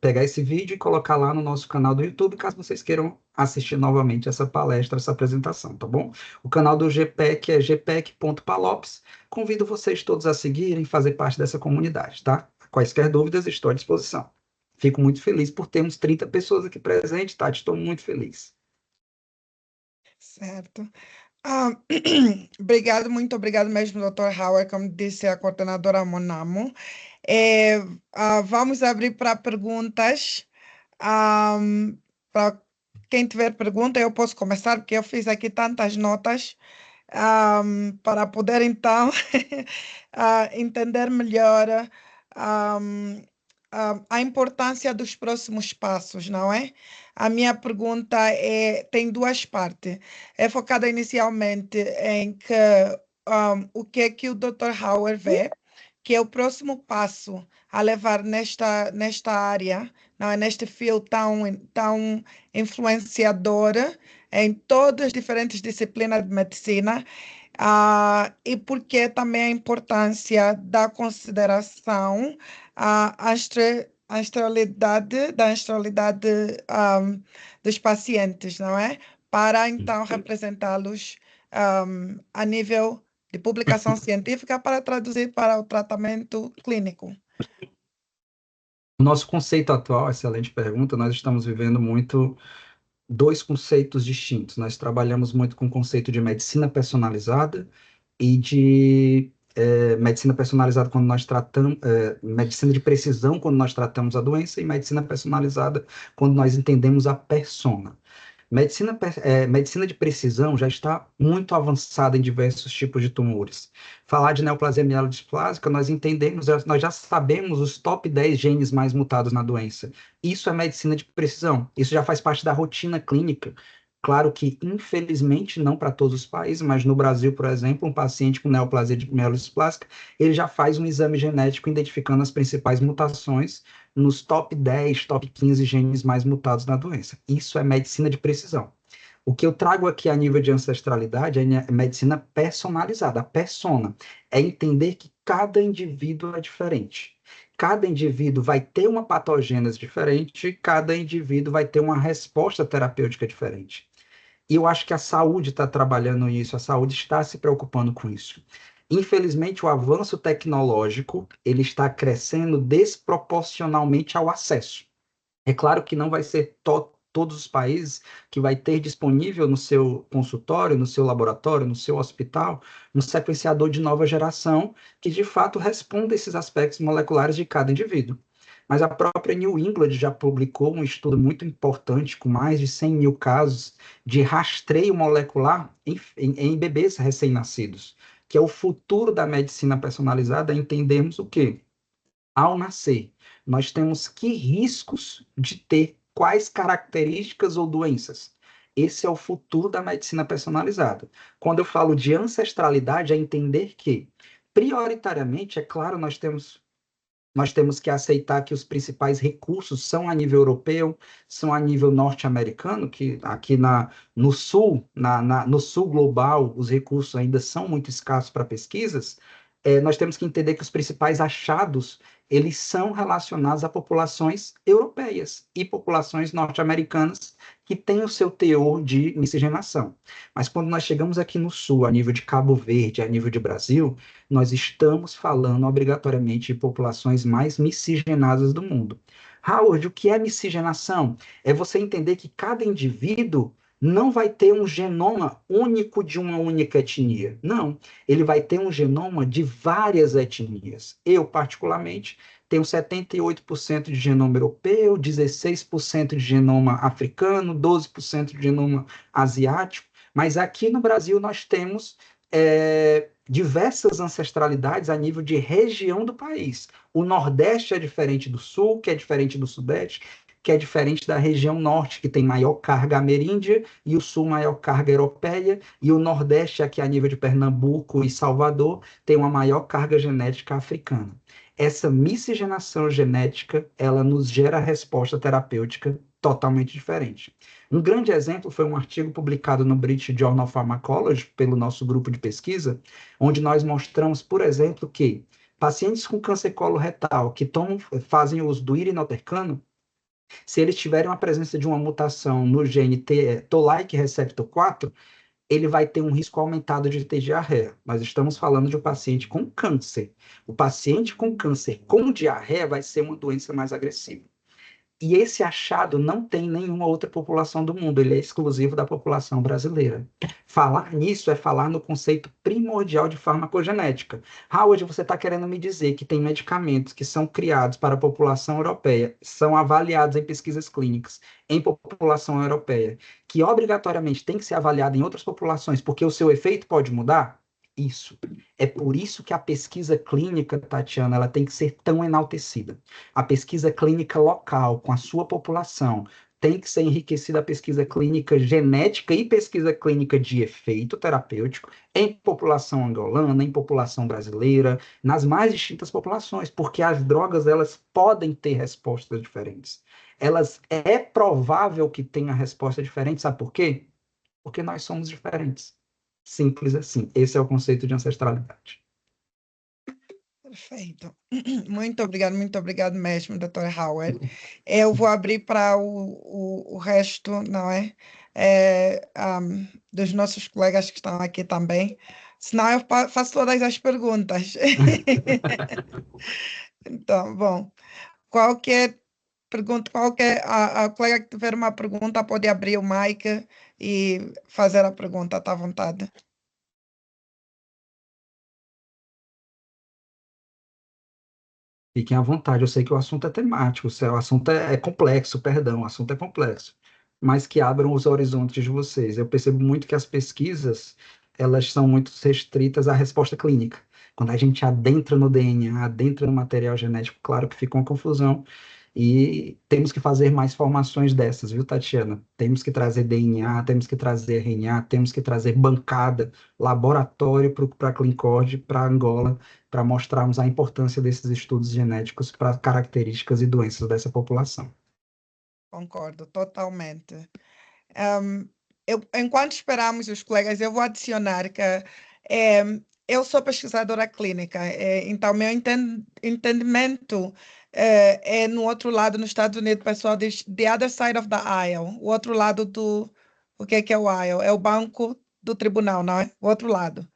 pegar esse vídeo e colocar lá no nosso canal do YouTube, caso vocês queiram assistir novamente essa palestra, essa apresentação, tá bom? O canal do GPEC é gpec.palopes. Convido vocês todos a seguirem, fazer parte dessa comunidade, tá? Quaisquer dúvidas, estou à disposição. Fico muito feliz por termos 30 pessoas aqui presentes, Tati, estou muito feliz. Certo. Muito obrigado mesmo, Dr. Howard, como disse a coordenadora Monamo. Vamos abrir para perguntas. Para quem tiver pergunta, eu posso começar, porque eu fiz aqui tantas notas para poder, então, entender melhor a importância dos próximos passos, não é? A minha pergunta tem duas partes. É focada inicialmente em o que é que o Dr. Howard vê, que é o próximo passo a levar nesta área, não é? Neste fio tão influenciador em todas as diferentes disciplinas de medicina, e porque também a importância da consideração a ancestralidade dos pacientes, não é? Para então representá-los a nível de publicação científica para traduzir para o tratamento clínico. O nosso conceito atual, excelente pergunta, nós estamos vivendo muito dois conceitos distintos. Nós trabalhamos muito com o conceito de medicina personalizada e de medicina personalizada quando nós tratamos, medicina de precisão quando nós tratamos a doença e medicina personalizada quando nós entendemos a persona. Medicina de precisão já está muito avançada em diversos tipos de tumores. Falar de neoplasia mielodisplásica, nós entendemos, nós já sabemos os top 10 genes mais mutados na doença. Isso é medicina de precisão. Isso já faz parte da rotina clínica Claro que, infelizmente, não para todos os países, mas no Brasil, por exemplo, um paciente com neoplasia de mielosis plástica, ele já faz um exame genético identificando as principais mutações nos top 10, top 15 genes mais mutados na doença. Isso é medicina de precisão. O que eu trago aqui a nível de ancestralidade é medicina personalizada, a persona. É entender que cada indivíduo é diferente. Cada indivíduo vai ter uma patogênese diferente, cada indivíduo vai ter uma resposta terapêutica diferente. E eu acho que a saúde está trabalhando isso, a saúde está se preocupando com isso. Infelizmente, o avanço tecnológico ele está crescendo desproporcionalmente ao acesso. É claro que não vai ser todos os países que vai ter disponível no seu consultório, no seu laboratório, no seu hospital, um sequenciador de nova geração que de fato responda a esses aspectos moleculares de cada indivíduo. Mas a própria New England já publicou um estudo muito importante, com mais de 100 mil casos de rastreio molecular em bebês recém-nascidos, que é o futuro da medicina personalizada, entendemos o quê? Ao nascer, nós temos que riscos de ter quais características ou doenças. Esse é o futuro da medicina personalizada. Quando eu falo de ancestralidade, é entender que, prioritariamente, é claro, nós temos que aceitar que os principais recursos são a nível europeu, são a nível norte-americano, que aqui no sul, no sul global, os recursos ainda são muito escassos para pesquisas. Nós temos que entender que os principais achados eles são relacionados a populações europeias e populações norte-americanas que têm o seu teor de miscigenação. Mas quando nós chegamos aqui no sul, a nível de Cabo Verde, a nível de Brasil, nós estamos falando obrigatoriamente de populações mais miscigenadas do mundo. Howard, o que é miscigenação? É você entender que cada indivíduo não vai ter um genoma único de uma única etnia. Não, ele vai ter um genoma de várias etnias. Eu, particularmente, tenho 78% de genoma europeu, 16% de genoma africano, 12% de genoma asiático, mas aqui no Brasil nós temos diversas ancestralidades a nível de região do país. O Nordeste é diferente do Sul, que é diferente do Sudeste, que é diferente da região Norte, que tem maior carga ameríndia, e o Sul maior carga europeia, e o Nordeste, aqui a nível de Pernambuco e Salvador, tem uma maior carga genética africana. Essa miscigenação genética, ela nos gera resposta terapêutica totalmente diferente. Um grande exemplo foi um artigo publicado no British Journal of Pharmacology, pelo nosso grupo de pesquisa, onde nós mostramos, por exemplo, que pacientes com câncer coloretal que fazem uso do irinotercano, se eles tiverem uma presença de uma mutação no gene Toll-like receptor 4, ele vai ter um risco aumentado de ter diarreia. Nós estamos falando de um paciente com câncer. O paciente com câncer com diarreia vai ser uma doença mais agressiva. E esse achado não tem nenhuma outra população do mundo, ele é exclusivo da população brasileira. Falar nisso é falar no conceito primordial de farmacogenética. Howard, você está querendo me dizer que tem medicamentos que são criados para a população europeia, são avaliados em pesquisas clínicas em população europeia, que obrigatoriamente tem que ser avaliado em outras populações, porque o seu efeito pode mudar? Isso. É por isso que a pesquisa clínica, Tatiana, ela tem que ser tão enaltecida. A pesquisa clínica local, com a sua população, tem que ser enriquecida a pesquisa clínica genética e pesquisa clínica de efeito terapêutico em população angolana, em população brasileira, nas mais distintas populações, porque as drogas, elas podem ter respostas diferentes. É provável que tenha resposta diferente, sabe por quê? Porque nós somos diferentes. Simples assim. Esse é o conceito de ancestralidade. Perfeito. Muito obrigado mesmo, doutor Howard. Eu vou abrir para o resto, não é? Dos nossos colegas que estão aqui também. Senão eu faço todas as perguntas. Então, bom, qualquer pergunta, a colega que tiver uma pergunta pode abrir o mic e fazer a pergunta, está à vontade. Fiquem à vontade, eu sei que o assunto é temático, o assunto é complexo, perdão, o assunto é complexo, mas que abram os horizontes de vocês. Eu percebo muito que as pesquisas, elas são muito restritas à resposta clínica. Quando a gente adentra no DNA, adentra no material genético, claro que fica uma confusão, E temos que fazer mais formações dessas, viu, Tatiana? Temos que trazer DNA, temos que trazer RNA, temos que trazer bancada, laboratório para a Clincord, para Angola, para mostrarmos a importância desses estudos genéticos para características e doenças dessa população. Concordo totalmente. Enquanto esperamos os colegas, eu vou adicionar que eu sou pesquisadora clínica, então meu entendimento é no outro lado, nos Estados Unidos, o pessoal diz the other side of the aisle, o outro lado do... O que é o aisle? É o banco do tribunal, não é? O outro lado.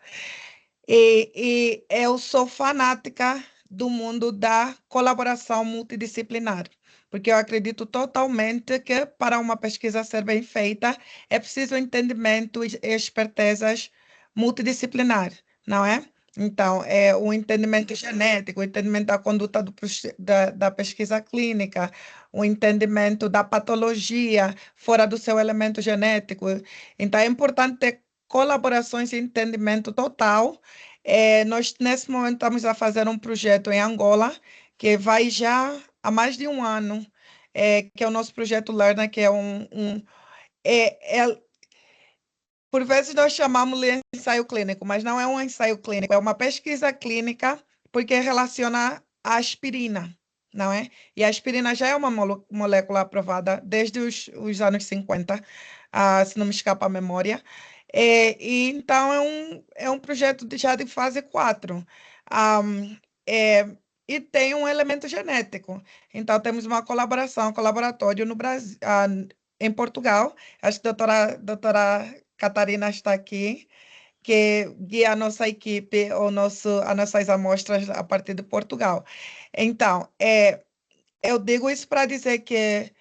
E eu sou fanática do mundo da colaboração multidisciplinar, porque eu acredito totalmente que para uma pesquisa ser bem feita é preciso entendimento e expertezas multidisciplinar, não é? Então, é o entendimento genético, o entendimento da conduta da pesquisa clínica, o entendimento da patologia fora do seu elemento genético. Então, é importante ter colaborações e entendimento total. Nós, nesse momento, estamos a fazer um projeto em Angola, que vai já há mais de um ano, que é o nosso projeto Learner, que é é- por vezes nós chamamos de ensaio clínico, mas não é um ensaio clínico, é uma pesquisa clínica, porque relaciona a aspirina, não é? E a aspirina já é uma molécula aprovada desde os anos 50, se não me escapa a memória. E então é um projeto já de fase 4. E tem um elemento genético. Então, temos uma colaboração, um colaboratório no Brasil, em Portugal. Acho que a doutora Catarina está aqui, que guia a nossa equipe, as nossas amostras a partir de Portugal. Então, eu digo isso para dizer que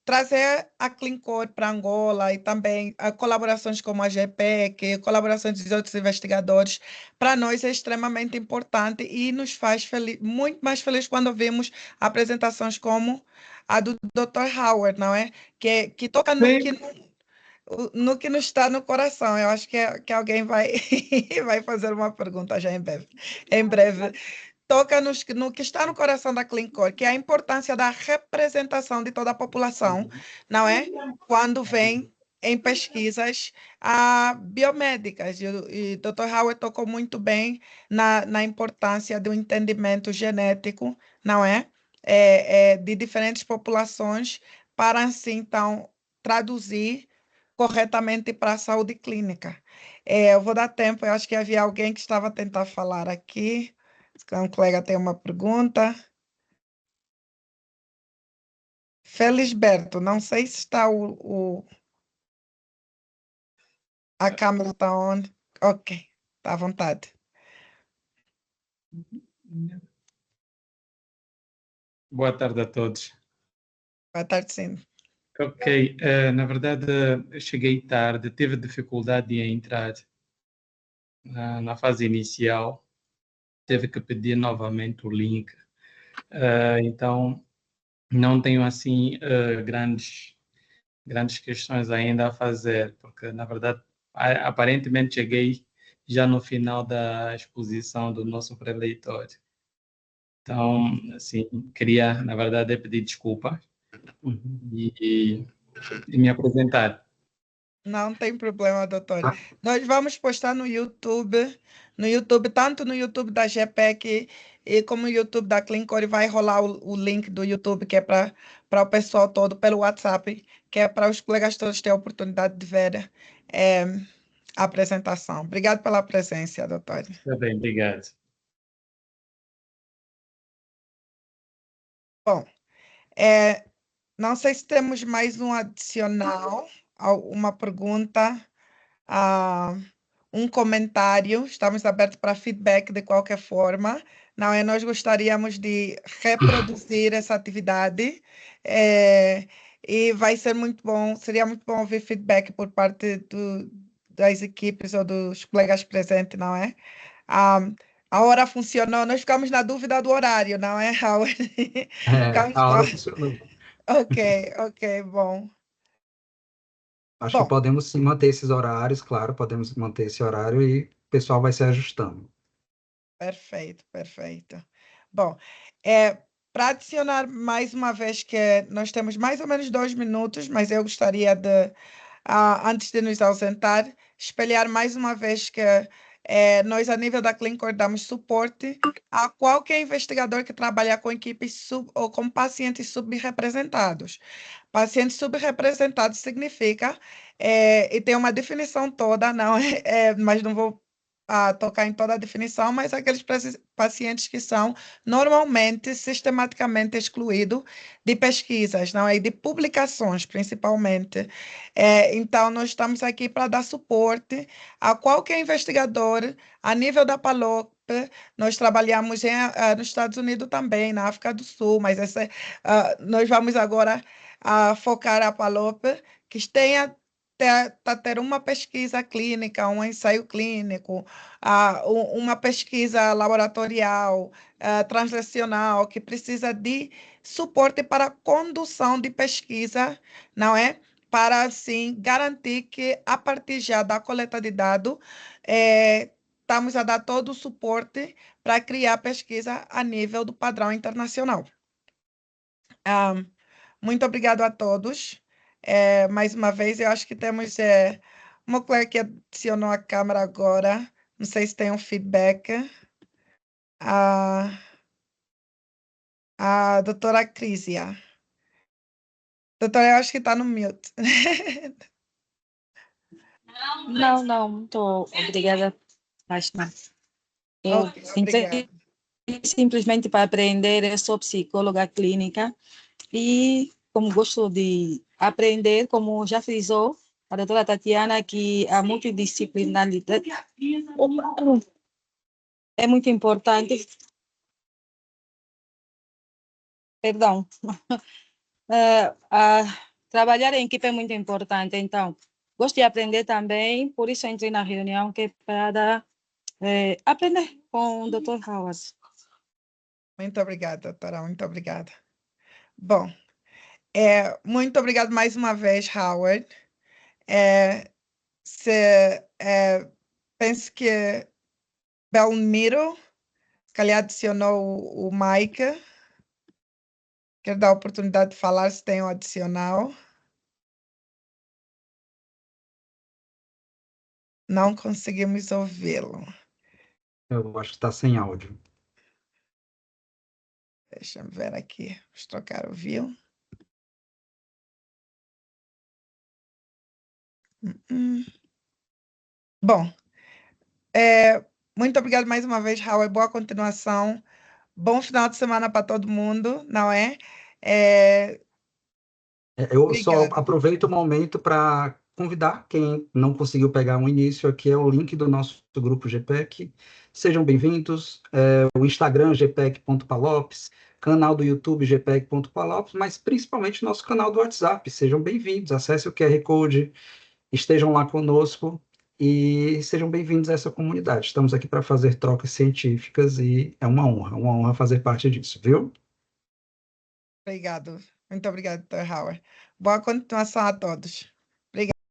trazer a Clincor para Angola e também colaborações como a GPEC, colaborações de outros investigadores, para nós é extremamente importante e nos faz muito mais feliz quando vemos apresentações como a do Dr. Howard, não é? Que toca no que nos está no coração. Eu acho que alguém vai, vai fazer uma pergunta já em breve. Em breve toca no que está no coração da Clincor, que é a importância da representação de toda a população, não é? Quando vem em pesquisas biomédicas. E o Dr. Howard tocou muito bem na importância do entendimento genético, não é? De diferentes populações, para assim, então, traduzir corretamente para a saúde clínica. Eu vou dar tempo, eu acho que havia alguém que estava a tentar falar aqui. Um colega tem uma pergunta. Felisberto, não sei se está a câmera está on. Ok, está à vontade. Boa tarde a todos. Boa tarde, sim. Ok, na verdade eu cheguei tarde, tive dificuldade em entrar na fase inicial, teve que pedir novamente o link. Então não tenho assim grandes questões ainda a fazer, porque na verdade aparentemente cheguei já no final da exposição do nosso pré-leitório. Então, assim, queria, na verdade, pedir desculpa e me apresentar. Não tem problema, doutor. Nós vamos postar no YouTube, tanto no YouTube da GPEC e como no YouTube da Clincor, vai rolar o link do YouTube, que é para o pessoal todo, pelo WhatsApp, que é para os colegas todos terem a oportunidade de ver a apresentação. Obrigado pela presença, doutor. Tá bem, obrigado. Bom, não sei se temos mais um adicional, uma pergunta, um comentário. Estamos abertos para feedback de qualquer forma. Não é? Nós gostaríamos de reproduzir essa atividade e vai ser muito bom, seria muito bom ouvir feedback por parte das equipes ou dos colegas presentes, não é? Ah, a hora funcionou, nós ficamos na dúvida do horário, não é, Howard? Ficamos A hora funcionou. Ok, bom. Acho que Bom, podemos sim manter esses horários, claro, podemos manter esse horário e o pessoal vai se ajustando. perfeito. Bom, Para adicionar mais uma vez que nós temos mais ou menos 2 minutos, mas eu gostaria de, antes de nos ausentar, espelhar mais uma vez que nós, a nível da Cleancor, damos suporte a qualquer investigador que trabalha com equipes ou com pacientes subrepresentados. Pacientes subrepresentados significa, e tem uma definição toda, não mas não vou tocar em toda a definição, mas aqueles pacientes que são normalmente, sistematicamente excluídos de pesquisas, não é? E de publicações, principalmente. Então, nós estamos aqui para dar suporte a qualquer investigador a nível da PALOP. Nós trabalhamos nos Estados Unidos também, na África do Sul, mas nós vamos agora focar a PALOP, que tenha ter uma pesquisa clínica, um ensaio clínico, uma pesquisa laboratorial, translacional, que precisa de suporte para a condução de pesquisa, não é? Para, assim, garantir que, a partir já da coleta de dados, estamos a dar todo o suporte para criar pesquisa a nível do padrão internacional. Muito obrigado a todos. Mais uma vez, eu acho que temos uma colega que adicionou a câmera agora. Não sei se tem um feedback. A doutora Crisia. Doutora, eu acho que está no mute. Não, muito obrigada, Ashma. Eu entrei Obrigada. simplesmente para aprender, eu sou psicóloga clínica e como gosto de aprender, como já frisou a doutora Tatiana, que a multidisciplinaridade é muito importante. Perdão. Trabalhar em equipe é muito importante, então, gosto de aprender também, por isso entrei na reunião, que é para aprender com o Dr. Howard. Muito obrigada, doutora. Muito obrigada. Bom, muito obrigado mais uma vez, Howard. Penso que Belmiro, que ali adicionou o Mike. Quero dar a oportunidade de falar se tem um adicional. Não conseguimos ouvi-lo. Eu acho que está sem áudio. Deixa eu ver aqui. Vamos trocar o view. Bom, muito obrigado mais uma vez, Howard. Boa continuação. Bom final de semana para todo mundo, não é? Eu só Obrigada. aproveito o momento para convidar quem não conseguiu pegar um início, aqui é o link do nosso grupo GPEC. Sejam bem-vindos. O Instagram, gpec.palopes, canal do YouTube, gpec.palopes, mas principalmente nosso canal do WhatsApp. Sejam bem-vindos. Acesse o QR Code, estejam lá conosco e sejam bem-vindos a essa comunidade. Estamos aqui para fazer trocas científicas e é uma honra fazer parte disso, viu? Obrigado. Muito obrigado, Dr. Howard. Boa continuação a todos.